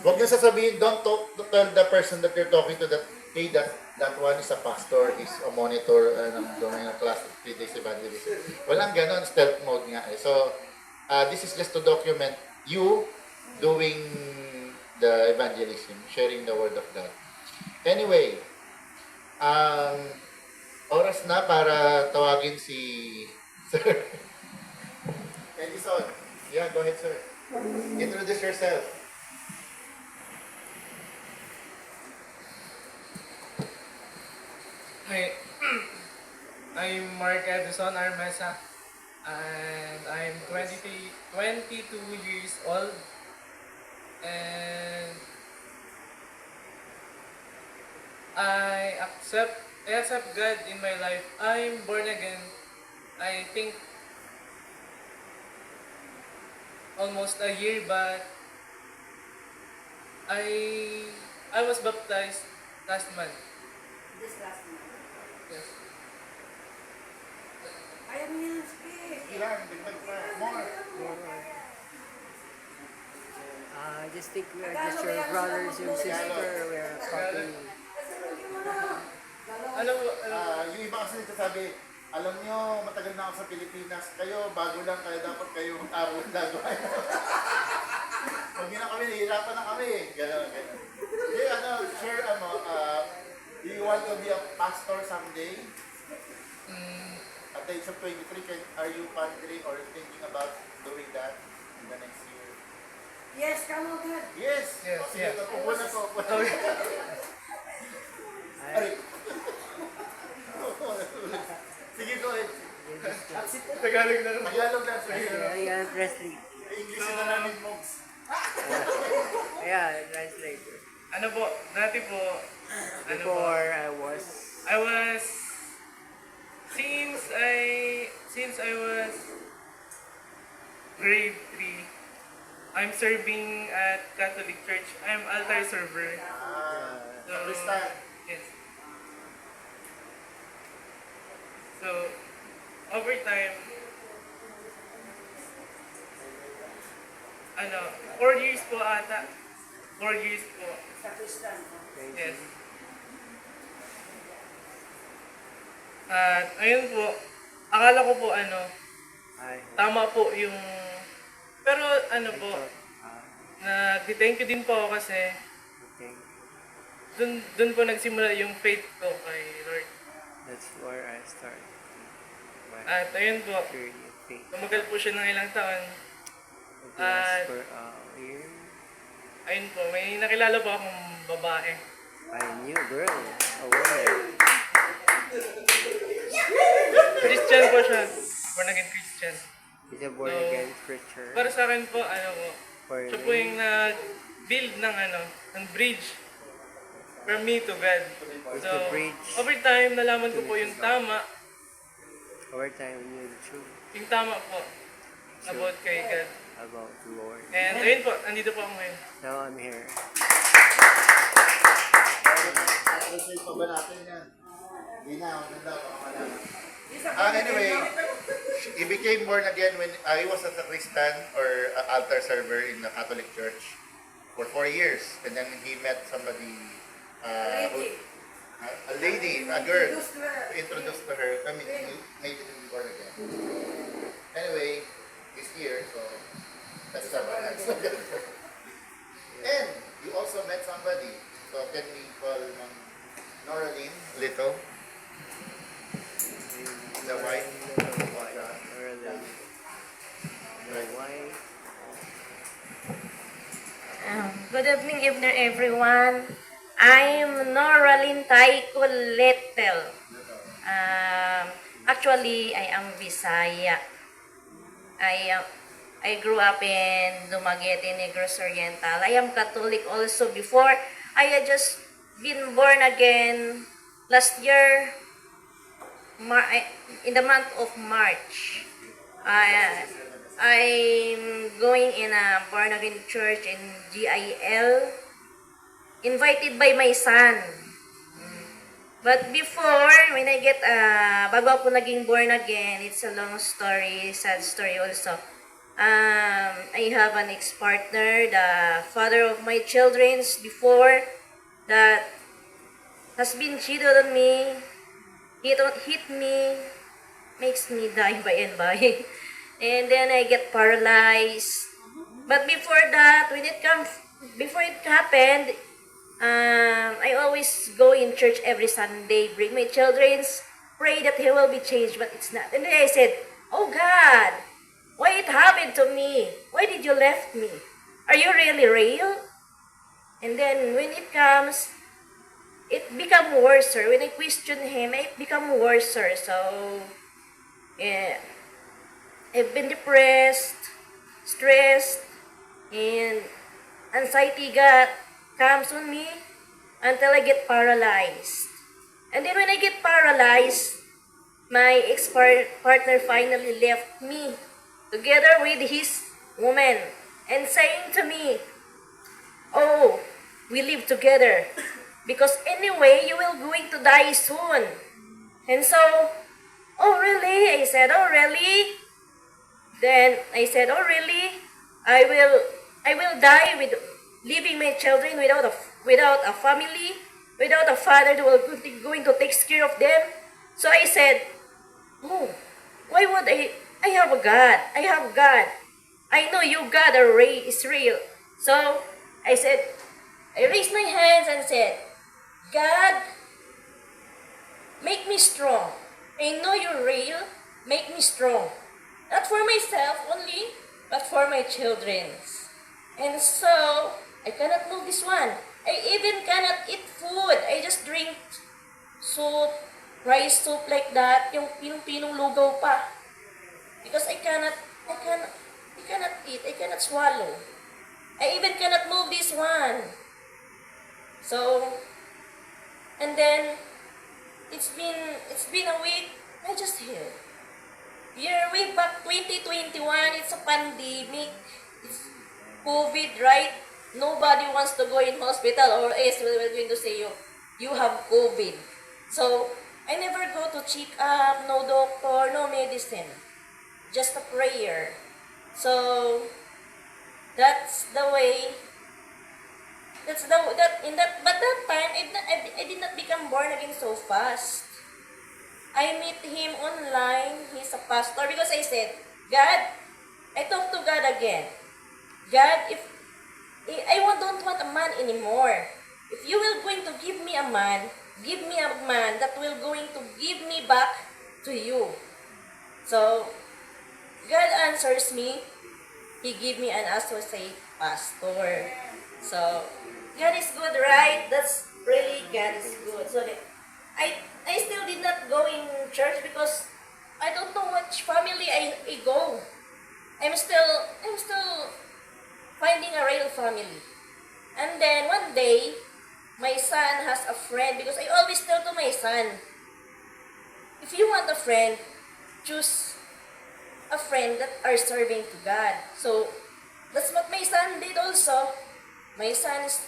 huwag niyo sasabihin, don't tell the person that you're talking to that, hey, that one is a pastor, is a monitor, doing a class of 3 days evangelism. Walang ganon, stealth mode nga eh. So, this is just to document you doing the evangelism, sharing the word of God. Anyway, oras na para tawagin si Sir Edison. Yeah, go ahead, sir. Introduce yourself. Hi, I'm Mark Edison Armesa, and I'm 22 years old, and I accept God in my life. I'm born again, I think almost a year, but I was baptized last month. This last month. Yes. Ayaw niya speak. Ilan? More. I just think we are just your brothers and sister. We are talking. Alam mo, Yung iba kasi nagsasabi, alam nyo, matagal na ako sa Pilipinas. Kayo, bago lang, kaya dapat kayo araw ang gagawin. Huwag nyo na kami, nahihirapan na kami. Ganon. Hindi, sure, do you want to be a pastor someday? At the age of 23, are you pondering or thinking about doing that in the next year? Yes, come on, good. Yes! Yes, O, sige, yes. upo na ko. Aray. Sige, go ahead. Tagalog na lang. Tagalog lang, sige. Ayan, translate. English na namin, Mogs. Ayan, translate. ano po, dati po, ano po, Before I was, since I was grade 3, I'm serving at Catholic Church. I'm altar server. So, Kristan. yes. So, over time, 4 years po ata. 4 years po. Yes. At ayun po, akala ko po tama po yung, pero po, nag-thank you din po ako kasi dun po nagsimula yung faith ko kay Lord. That's where I start. At ayun po, tumagal po siya ng ilang taon. At For a year, ayun po, may nakilala po akong babae. I knew girl, a woman. Christian po siya, born again Christian. He's a born again preacher. Para sa akin po, For siya po yung nag-build ng bridge from me to God. So, the bridge. over time, nalaman ko po yung tama, Over time, we knew the truth yung tama po, about kay God. about the Lord. And ayun po, nandito po ako ngayon. Now I'm here. Ayusin pa ba natin yan? Hindi na, maganda, baka malaman. Anyway, he became born again when I was at a Christian or altar server in the Catholic Church for 4 years. And then he met somebody, a lady, a girl, introduced to her. I mean, he made him born again. Anyway, he's here, so that's someone else. And you also met somebody. So can we call Noraline Lito? The wife. The wife. Good evening, everyone. I'm Noraline Taiko Letel. Actually, I am Visaya. I grew up in Dumaguete, Negros Oriental. I am Catholic also. Before, I had just been born again last year, in the month of March. I'm going in a born again church in GIL, invited by my son. But before, when I get, bago ako naging born again, it's a long story, sad story also. I have an ex-partner, the father of my children before, that has been cheated on me, hit me, makes me die by and by. And then I get paralyzed. But before that, before it happened, I always go in church every Sunday, bring my children, pray that he will be changed, but it's not. And then I said, oh God, why it happened to me? Why did you left me? Are you really real? And then when it comes, it become worse. When I question him, it become worse. So, yeah, I've been depressed, stressed, and anxiety comes on me until I get paralyzed. And then when I get paralyzed, my ex-partner finally left me together with his woman and saying to me, oh, we live together because anyway you will going to die soon. And so, oh really? I said, oh really? Then I said, oh really? I will die with leaving my children without a family, without a father who will going to take care of them. So I said, oh, why would I have a God. I have God. I know you God is real. So I said, I raised my hands and said, God, make me strong. I know you're real. Make me strong. Not for myself only, but for my children. And so, I cannot move this one. I even cannot eat food. I just drink soup, rice soup like that, yung pinong lugaw pa. Because I cannot eat, I cannot swallow. I even cannot move this one. So, and then it's been a week. I just hear. Year way back 2021, it's a pandemic. It's COVID, right? Nobody wants to go in hospital or else we're going to say you have COVID. So, I never go to check up, no doctor, no medicine. Just a prayer. So, that's the way. But that time I did not become born again so fast. I meet him online. He's a pastor because I said, God, I talked to God again. God, if don't want a man anymore. If you will going to give me a man, give me a man that will going to give me back to you. So, God answers me. He give me an associate pastor. So, God is good, right? That's really God is good. So, I still did not go in church because I don't know which family I go. I'm still finding a real family. And then one day, my son has a friend because I always tell to my son, if you want a friend, choose a friend that are serving to God. So that's what my son did also. My son's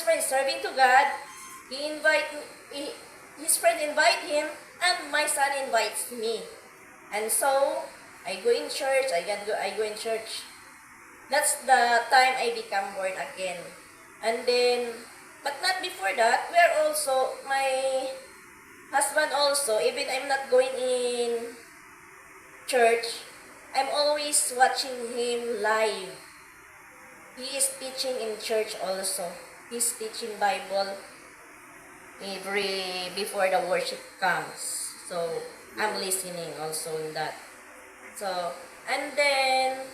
friend serving to God. His friend invite him, and my son invites me. And so I go in church. I go in church. That's the time I become born again. And then, but not before that. We are also my husband also. Even I'm not going in church, I'm always watching him live. He is teaching in church also. He's teaching Bible before the worship comes. So I'm listening also in that. So, and then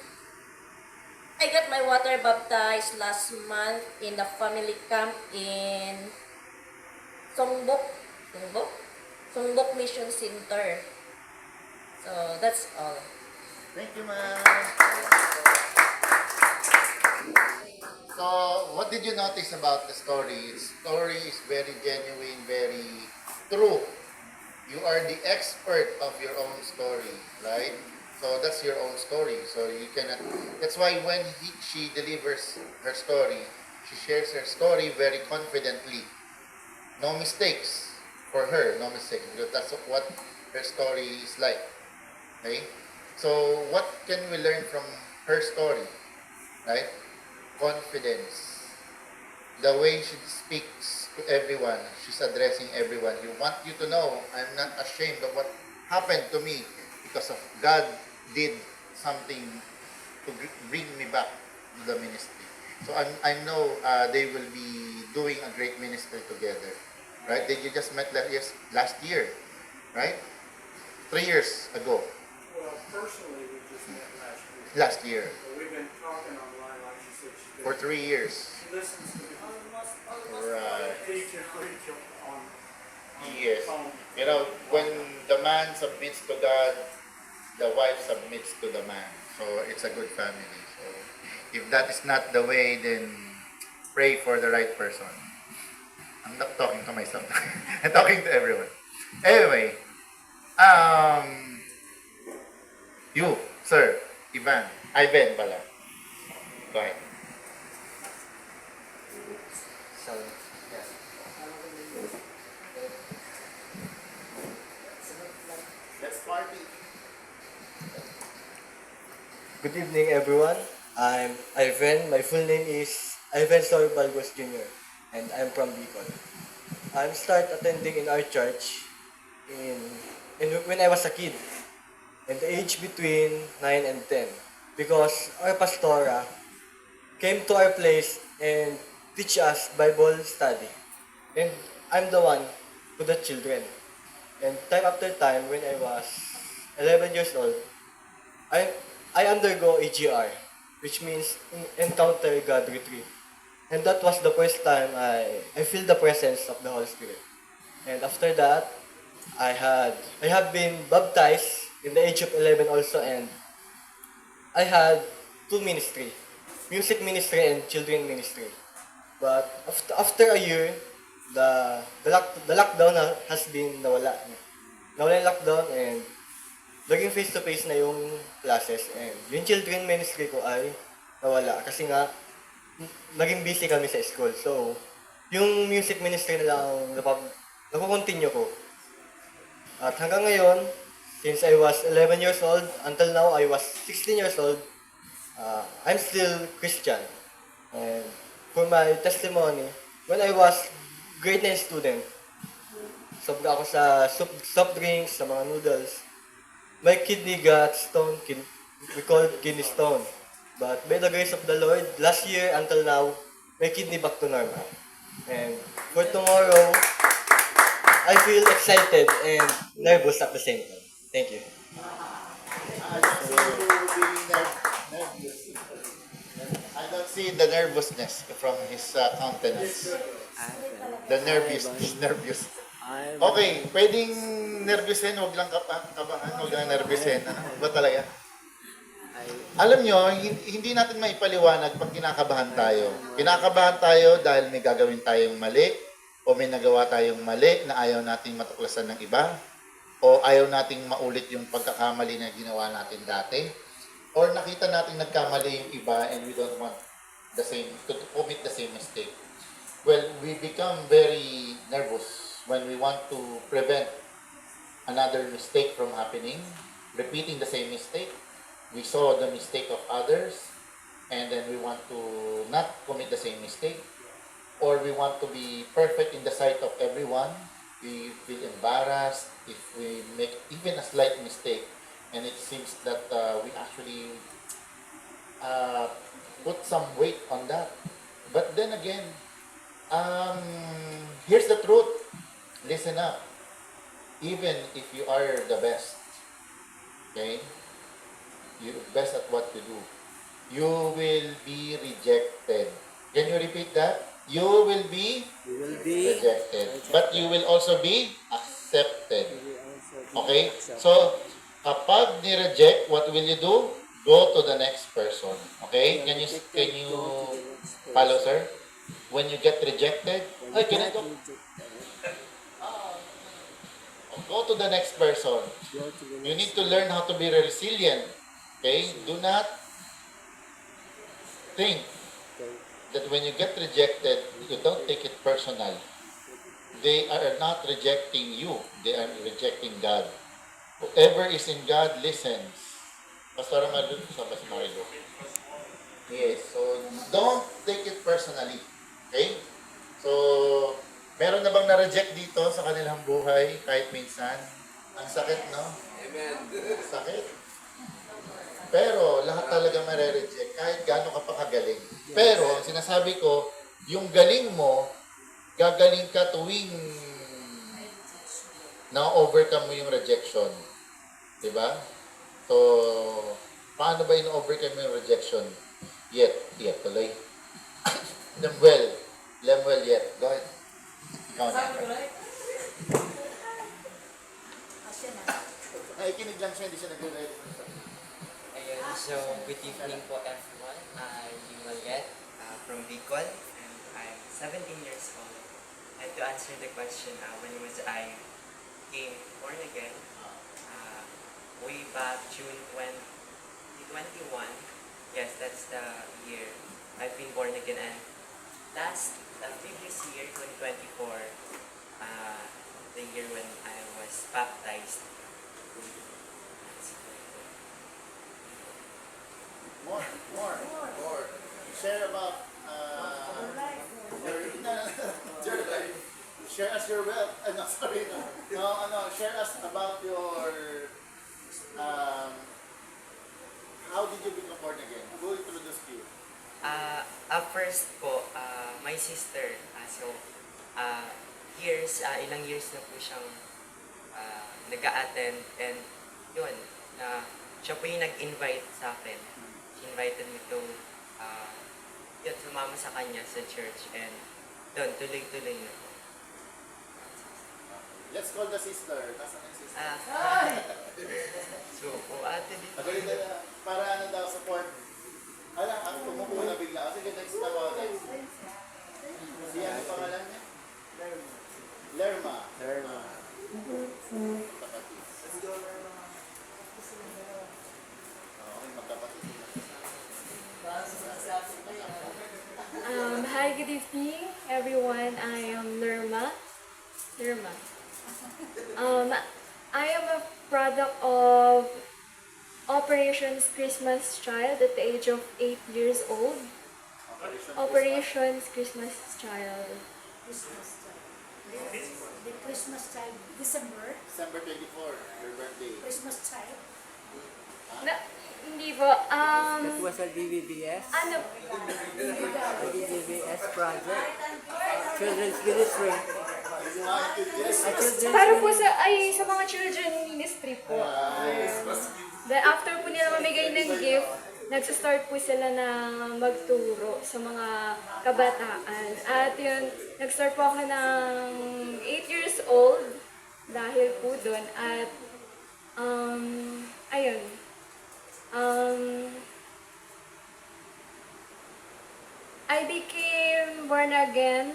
I got my water baptized last month in the family camp in Songbok Mission Center. So that's all. Thank you, ma'am. So, what did you notice about the story? The story is very genuine, very true. You are the expert of your own story, right? So that's your own story. So you cannot. That's why when she delivers her story, she shares her story very confidently. No mistakes for her. No mistakes. Because that's what her story is like. Okay. So what can we learn from her story, right? Confidence. The way she speaks to everyone, she's addressing everyone. You want you to know, I'm not ashamed of what happened to me because of God did something to bring me back to the ministry. So I know they will be doing a great ministry together, right? Did you just met last year, right? 3 years ago. Well, personally, we just met Last year. But we've been talking online, like she said. For 3 years. She listens to me. Right. Teach and preach on Yes. phone. You know, when the man submits to God, the wife submits to the man. So it's a good family. So if that is not the way, then pray for the right person. I'm not talking to myself. I'm talking to everyone. Anyway, you, sir, Ivan pala. Go ahead. So, yeah. Let's party. Good evening, everyone. I'm Ivan. My full name is Ivan Soy Balgos Jr. and I'm from Bicol. I started attending in our church when I was a kid, in the age between 9 and 10, because our pastora came to our place and teach us Bible study. And I'm the one to the children. And time after time, when I was 11 years old, I undergo EGR, which means Encounter God Retreat. And that was the first time I feel the presence of the Holy Spirit. And after that, I have been baptized in the age of 11 also, and I had two ministry, music ministry and children ministry. But after a year, the lockdown has been nawala. Nawala yung lockdown and naging face-to-face na yung classes and yung children ministry ko ay nawala kasi nga naging busy kami sa school. So, yung music ministry na lang ang nakukontinue ko. At hanggang ngayon, since I was 11 years old, until now I was 16 years old, I'm still Christian. And for my testimony, when I was grade 9 student, sobra ako sa soft drinks, sa mga noodles. My kidney got stone, we call it kidney stone. But by the grace of the Lord, last year until now, my kidney back to normal. And for tomorrow, I feel excited and nervous at the same time. Thank you. I don't see the nervousness from his countenance. The nervous. Okay, pwedeng nervousin, huwag lang kabahan, huwag lang nervousin. Ano ba talaga? Alam nyo, hindi natin maipaliwanag pag kinakabahan tayo. Kinakabahan tayo dahil may gagawin tayong mali, o may nagawa tayong mali na ayaw nating matuklasan ng iba, o ayaw nating maulit yung pagkakamali na ginawa natin dati, or nakita nating nagkamali yung iba and we don't want the same, to commit the same mistake. Well, we become very nervous when we want to prevent another mistake from happening, repeating the same mistake. We saw the mistake of others, and then we want to not commit the same mistake, or we want to be perfect in the sight of everyone. We feel embarrassed if we make even a slight mistake, and it seems that we actually put some weight on that. But then again, here's the truth. Listen up. Even if you are the best, okay, you're best at what you do, you will be rejected. Can you repeat that? You will be rejected. But you will also be accepted. Okay? So, kapag ni-reject, what will you do? Go to the next person. Okay? Can you follow, sir? When you get rejected, can I go? Go to the next person. You need to learn how to be resilient. Okay? Do not think that when you get rejected, you don't take it personal. They are not rejecting you. They are rejecting God. Whoever is in God listens. Pastor Malu, sama si Marilo. Yes, so don't take it personally. Okay? So, meron na bang na-reject dito sa kanilang buhay kahit minsan? Ang sakit, no? Amen. Sakit. Pero lahat talaga mare-reject kahit gaano ka pa kagaling. Pero ang sinasabi ko, yung galing mo, gagaling ka tuwing na-overcome mo yung rejection. Diba? So, paano ba in-overcome yung rejection? Yet tuloy. Lemuel yet. Go ahead. Ikaw na. Nakikinig lang siya, hindi siya nag-ready. Ayun, so good evening po everyone. I'm Lemuel Yet from Bicol and I'm 17 years old. And to answer the question, when was I came born again? Way back June 2021. Yes, that's the year I've been born again. And previous year, 2024, the year when I was baptized. More. Share about your life. Share us your wealth. Share us about your how did you become born again? Who introduced you? First po, my sister. Ilang years na po siyang nag-a-attend and yun, siya po yung nag-invite sa akin. She invited me to sumama sa kanya sa church and doon, tuloy-tuloy na po. Let's call the sister. Nasaan yung sister? So, ate dito. Para support. Ang tumupo na bigla. Sige, next na ako. Si ano pangalan niya? Lerma. Lerma. Magkapatid. Okay, magkapatid. Hi, good evening, everyone. I am Lerma. Lerma. I am a product of Operations Christmas Child at the age of 8 years old. Operations Christmas Child. The Christmas time, December, December 24, your birthday. Christmas time. Na, hindi po. That was a DVBS. Ano? DVBS project. Children's Ministry. Para po sa mga children ministry po. Then after po nila mamigay ng gift, nagsa-start po sila na magturo sa mga kabataan. At yun, nag-start po ako ng 8 years old dahil po doon. At ayun, I became born again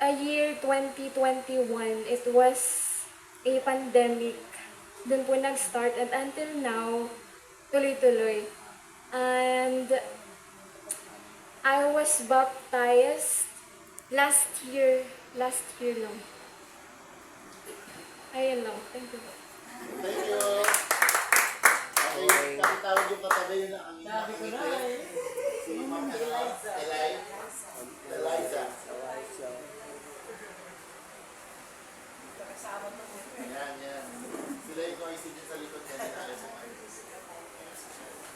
a year 2021. It was a pandemic. Doon po nag-start and until now, tuloy-tuloy. And I was baptized last year lang. Ayun lang. Thank you. Thank you. Okay, kakitawag yung katabi yun na ang si Ma'am Eliza. Yan. Sila yung ay sige sa likod niya.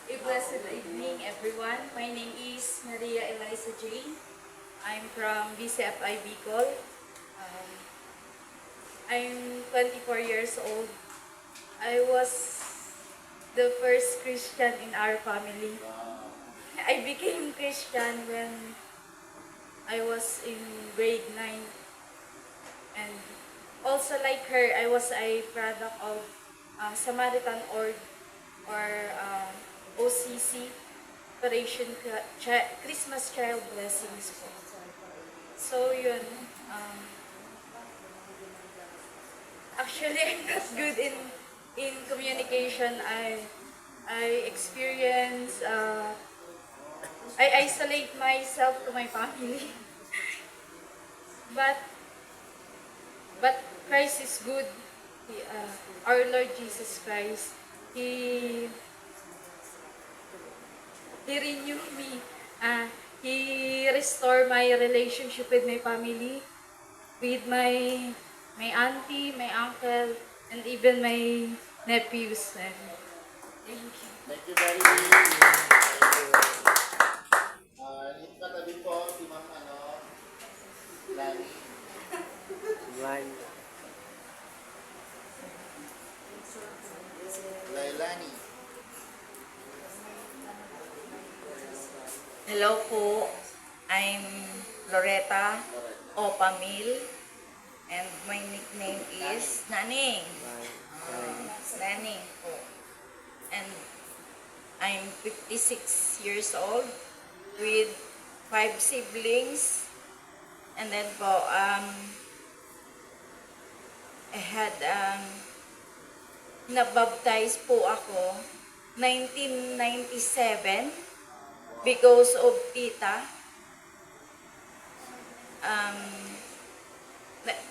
A blessed evening, everyone. My name is Maria Eliza Jane. I'm from BCFI Bicol. I'm 24 years old. I was the first Christian in our family. I became Christian when I was in grade 9. And also like her, I was a product of Samaritan Org or OCC, Operation Christmas Child Blessings po. So yun, actually I'm not good in communication. I experience, I isolate myself to my family. But Christ is good. Our Lord Jesus Christ, He renewed me. He restored my relationship with my family, with my auntie, my uncle, and even my nephews. And thank you. Thank you very much. Yung katabi po, si Ma'am Lani. Lailani. Hello po, I'm Loretta Opamil, and my nickname is Naning. Naning po. And I'm 56 years old with 5 siblings. And then po, I had, nabaptize po ako 1997 because of tita.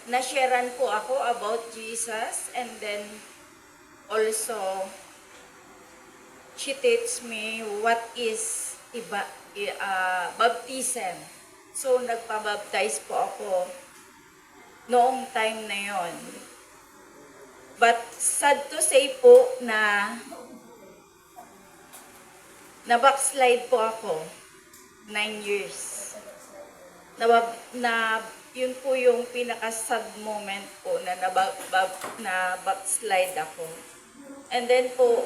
Na-sharean po ako about Jesus, and then also she teach me what is baptism. So nagpabaptize po ako noong time na yon. But sad to say po na backslide po ako 9 years. Yun po yung pinaka-sad moment po na backslide ako. And then po,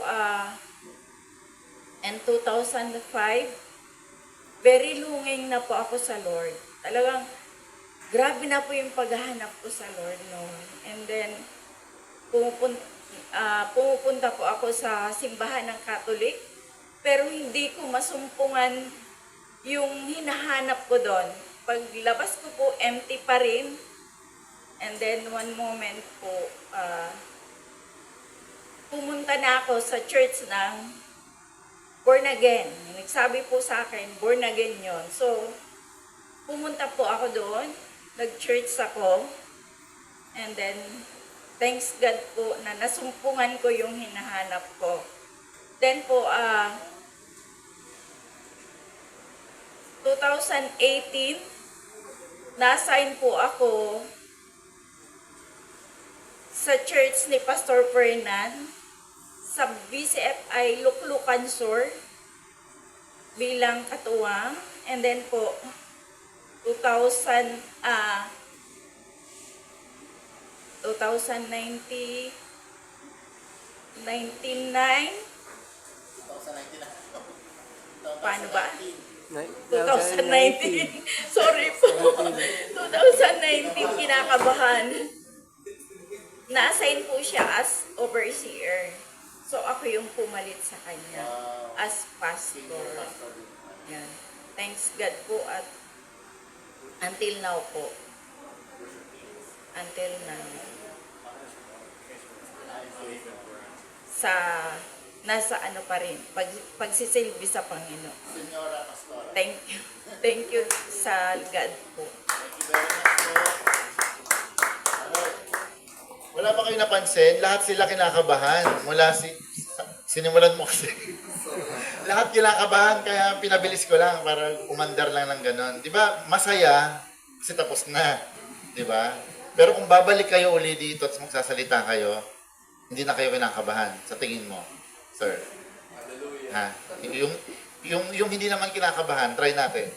in 2005, very longing na po ako sa Lord. Talagang, grabe na po yung paghahanap ko sa Lord noon. And then, pumupunta po ako sa simbahan ng Catholic, pero hindi ko masumpungan yung hinahanap ko doon, paglabas ko po, empty pa rin. And then one moment po, pumunta na ako sa church ng born again. Nagsabi po sa akin, born again yon. So, pumunta po ako doon, nag-church ako, and then, thanks God po na nasumpungan ko yung hinahanap ko. Then po, 2018, na-assign po ako sa church ni Pastor Fernan sa BCFI Luklukan Sur bilang katuwang. And then po, 2019, 2019, paano ba? 2019. Sorry po. 2019, kinakabahan. Na-assign po siya as overseer. So, ako yung pumalit sa kanya as pastor. Yan. Thanks God po at until now po. Until now. Nasa ano pa rin, pagsisilbi sa Panginoon. Senyora Pastora. Thank you. Thank you sa God po. Thank you very much po. Wala ba kayo napansin? Lahat sila kinakabahan. Sinimulan mo kasi. Lahat kinakabahan, kaya pinabilis ko lang para umandar lang ng ganon. Di ba, masaya kasi tapos na. Di ba? Pero kung babalik kayo uli dito at magsasalita kayo, hindi na kayo kinakabahan sa tingin mo, sir. Ha? Yung hindi naman kinakabahan, try natin.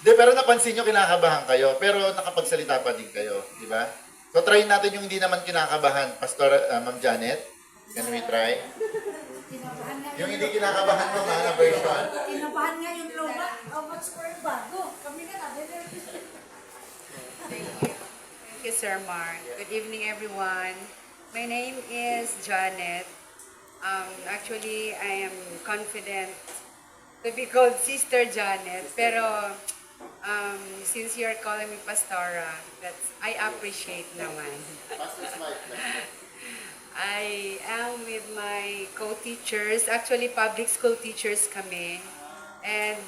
De, pero napansin nyo kinakabahan kayo, pero nakapagsalita pa din kayo, di ba? So try natin yung hindi naman kinakabahan, Pastor Ma'am Janet. Can we try? Yung hindi kinakabahan mo, na version. Kinabahan nga yung luma. How much for yung bago? Kami nga natin. Thank you, Sir Mark. Good evening, everyone. My name is Janet. Actually, I am confident to be called Sister Janet. Pero since you're calling me Pastora, I appreciate naman. I am with my co-teachers, actually public school teachers kami. And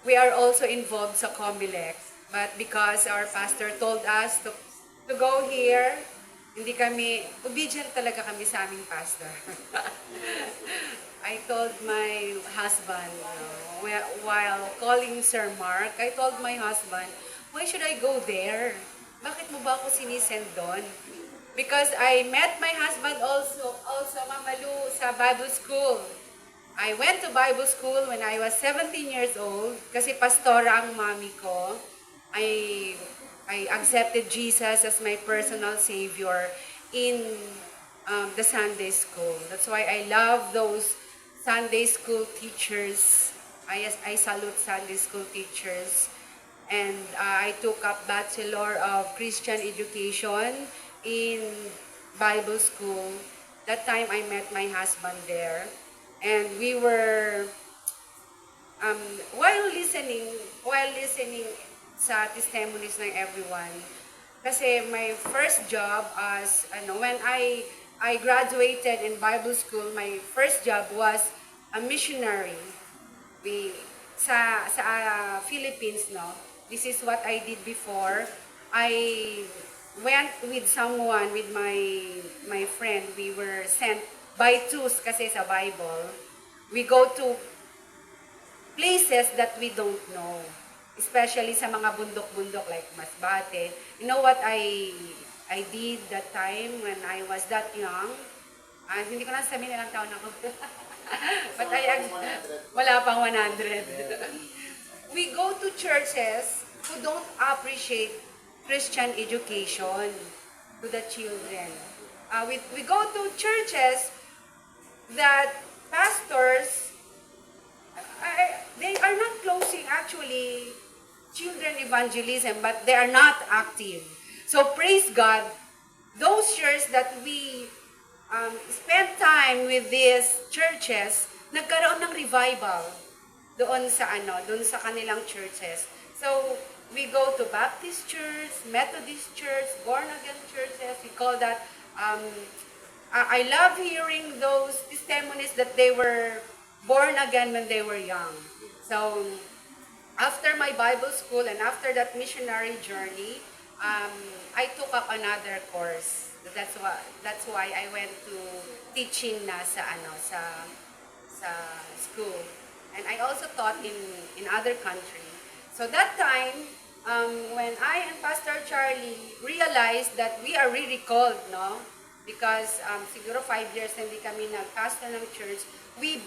we are also involved sa COMELEC. But because our pastor told us to go here, hindi kami, obedient talaga kami sa aming pastor. I told my husband, while calling Sir Mark, I told my husband, why should I go there? Bakit mo ba ako sinisend doon? Because I met my husband also Mamalu, sa Bible school. I went to Bible school when I was 17 years old, kasi pastora ang mami ko. I accepted Jesus as my personal Savior in the Sunday school. That's why I love those Sunday school teachers. I salute Sunday school teachers. And I took up Bachelor of Christian Education in Bible school. That time I met my husband there. And we were, while listening sa testimonies ng everyone, kasi my first job as, when I graduated in Bible school, my first job was a missionary. Sa Philippines, no? This is what I did before. I went with someone, with my friend. We were sent by twos kasi sa Bible. We go to places that we don't know. Especially sa mga bundok-bundok like Masbate. You know what I did that time when I was that young? Hindi ko na sabihin ilang taon ako. But wala pang 100. We go to churches who don't appreciate Christian education to the children. We go to churches that pastors, they are not closing actually children evangelism, but they are not active. So praise God, those years that we spend time with these churches, nagkaroon ng revival doon sa doon sa kanilang churches. So, we go to Baptist church, Methodist church, born again churches. We call that I love hearing those testimonies that they were born again when they were young. So, after my Bible school and after that missionary journey, I took up another course. That's why I went to teaching na sa school. And I also taught in other country. So that time, when I and Pastor Charlie realized that we are really called, no? Because siguro 5 years na hindi kami nag-pastor ng church, we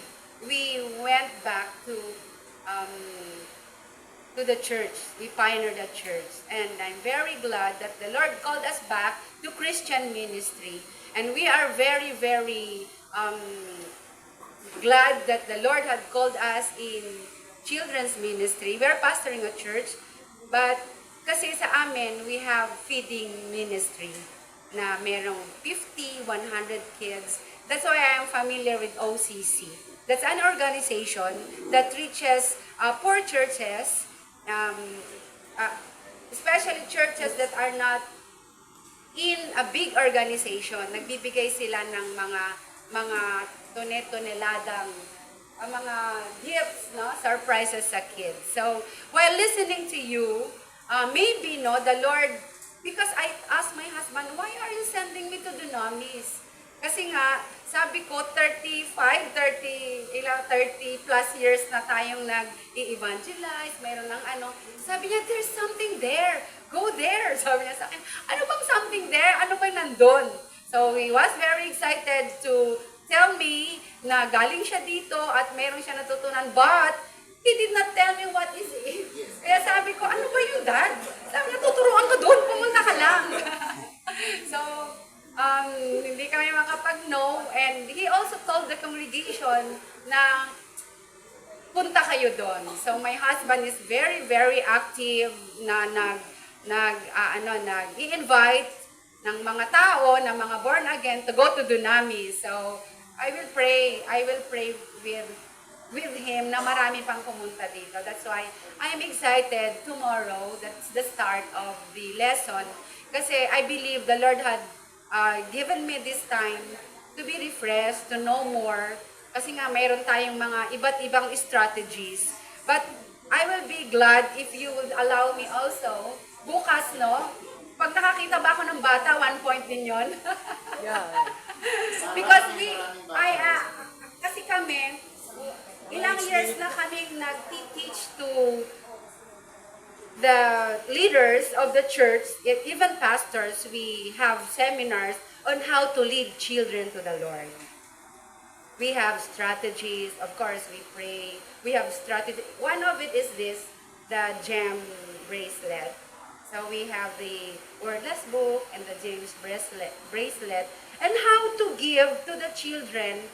went back to the church. We pioneered the church. And I'm very glad that the Lord called us back to Christian ministry. And we are very, very glad that the Lord had called us in children's ministry. We're pastoring a church, but kasi sa amin, we have feeding ministry na merong 50, 100 kids. That's why I am familiar with OCC. That's an organization that reaches poor churches, especially churches that are not in a big organization. Nagbibigay sila ng mga toneladang mga gifts, no, surprises sa kids. So, while listening to you, maybe the Lord, because I asked my husband, why are you sending me to Dunamis? Kasi nga, sabi ko, 30 plus years na tayong nag-i-evangelize, mayroon ng Sabi niya, there's something there. Go there. Sabi niya sa akin, ano bang something there? Ano bang nandun? So, he was very excited to tell me na galing siya dito at meron siya natutunan, but he did not tell me what is it. Kaya sabi ko, ano ba yun, Dad? Sabi niya, tuturuan ka doon, pumunta ka lang. So, hindi kami makapag-no, and he also told the congregation na punta kayo doon. So, my husband is very, very active na nag-i-invite ng mga tao, ng mga born again to go to Dunamis. So, I will pray with him na marami pang pumunta dito. That's why I am excited tomorrow. That's the start of the lesson. Kasi I believe the Lord had given me this time to be refreshed, to know more. Kasi nga mayroon tayong mga iba't ibang strategies. But I will be glad if you would allow me also, bukas, no? Pag nakakita ba ako ng bata, 1 point din yun. Yeah. Because kasi kami, ilang years na kami nag-teach to the leaders of the church, even pastors, we have seminars on how to lead children to the Lord. We have strategies, of course we pray, we have strategy. One of it is this, the GEM bracelet. So we have the Wordless Book and the James bracelet, and how to give to the children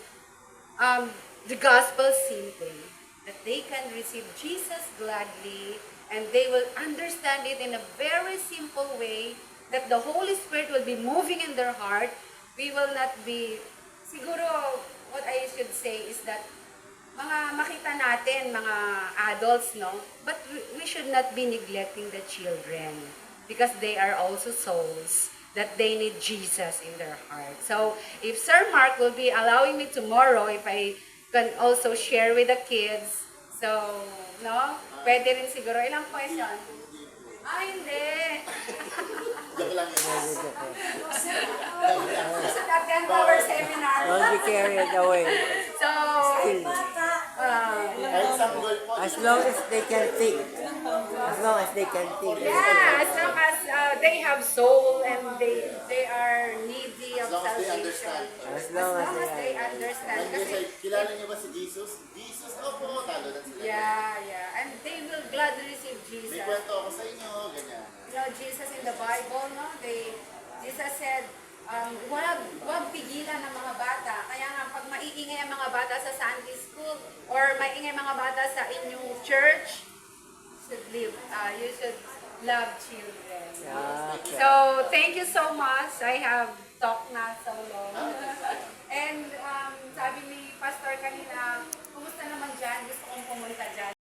the gospel simply, that they can receive Jesus gladly, and they will understand it in a very simple way, that the Holy Spirit will be moving in their heart. We will not be, siguro, what I should say is that, mga makita natin, mga adults, no? But we should not be neglecting the children, because they are also souls that they need Jesus in their heart. So, if Sir Mark will be allowing me tomorrow, if I can also share with the kids, so, no? Pwede rin siguro. Ilang question? Hindi. Joke lang yun. Should attend our seminar. Don't be carried away. So, As long as they can think. As long as they can think. yeah, as long as they have soul and they are needy of salvation. As long as They understand. Kasi, Kilala niyo ba si Jesus? Jesus, opo, talo na sila. yeah. And they will gladly receive Jesus. May kwento ako sa inyo, ganyan. You know, Jesus in the Bible, no? Jesus said, huwag pigilan ng mga bata. Kaya nga, pag maiingay ang mga bata sa Sunday school or maiingay mga bata sa inyong church, you should love children. Okay. So, thank you so much. I have talked na so long. And sabi ni Pastor kanina, naman dyan, gusto kong pumunta dyan.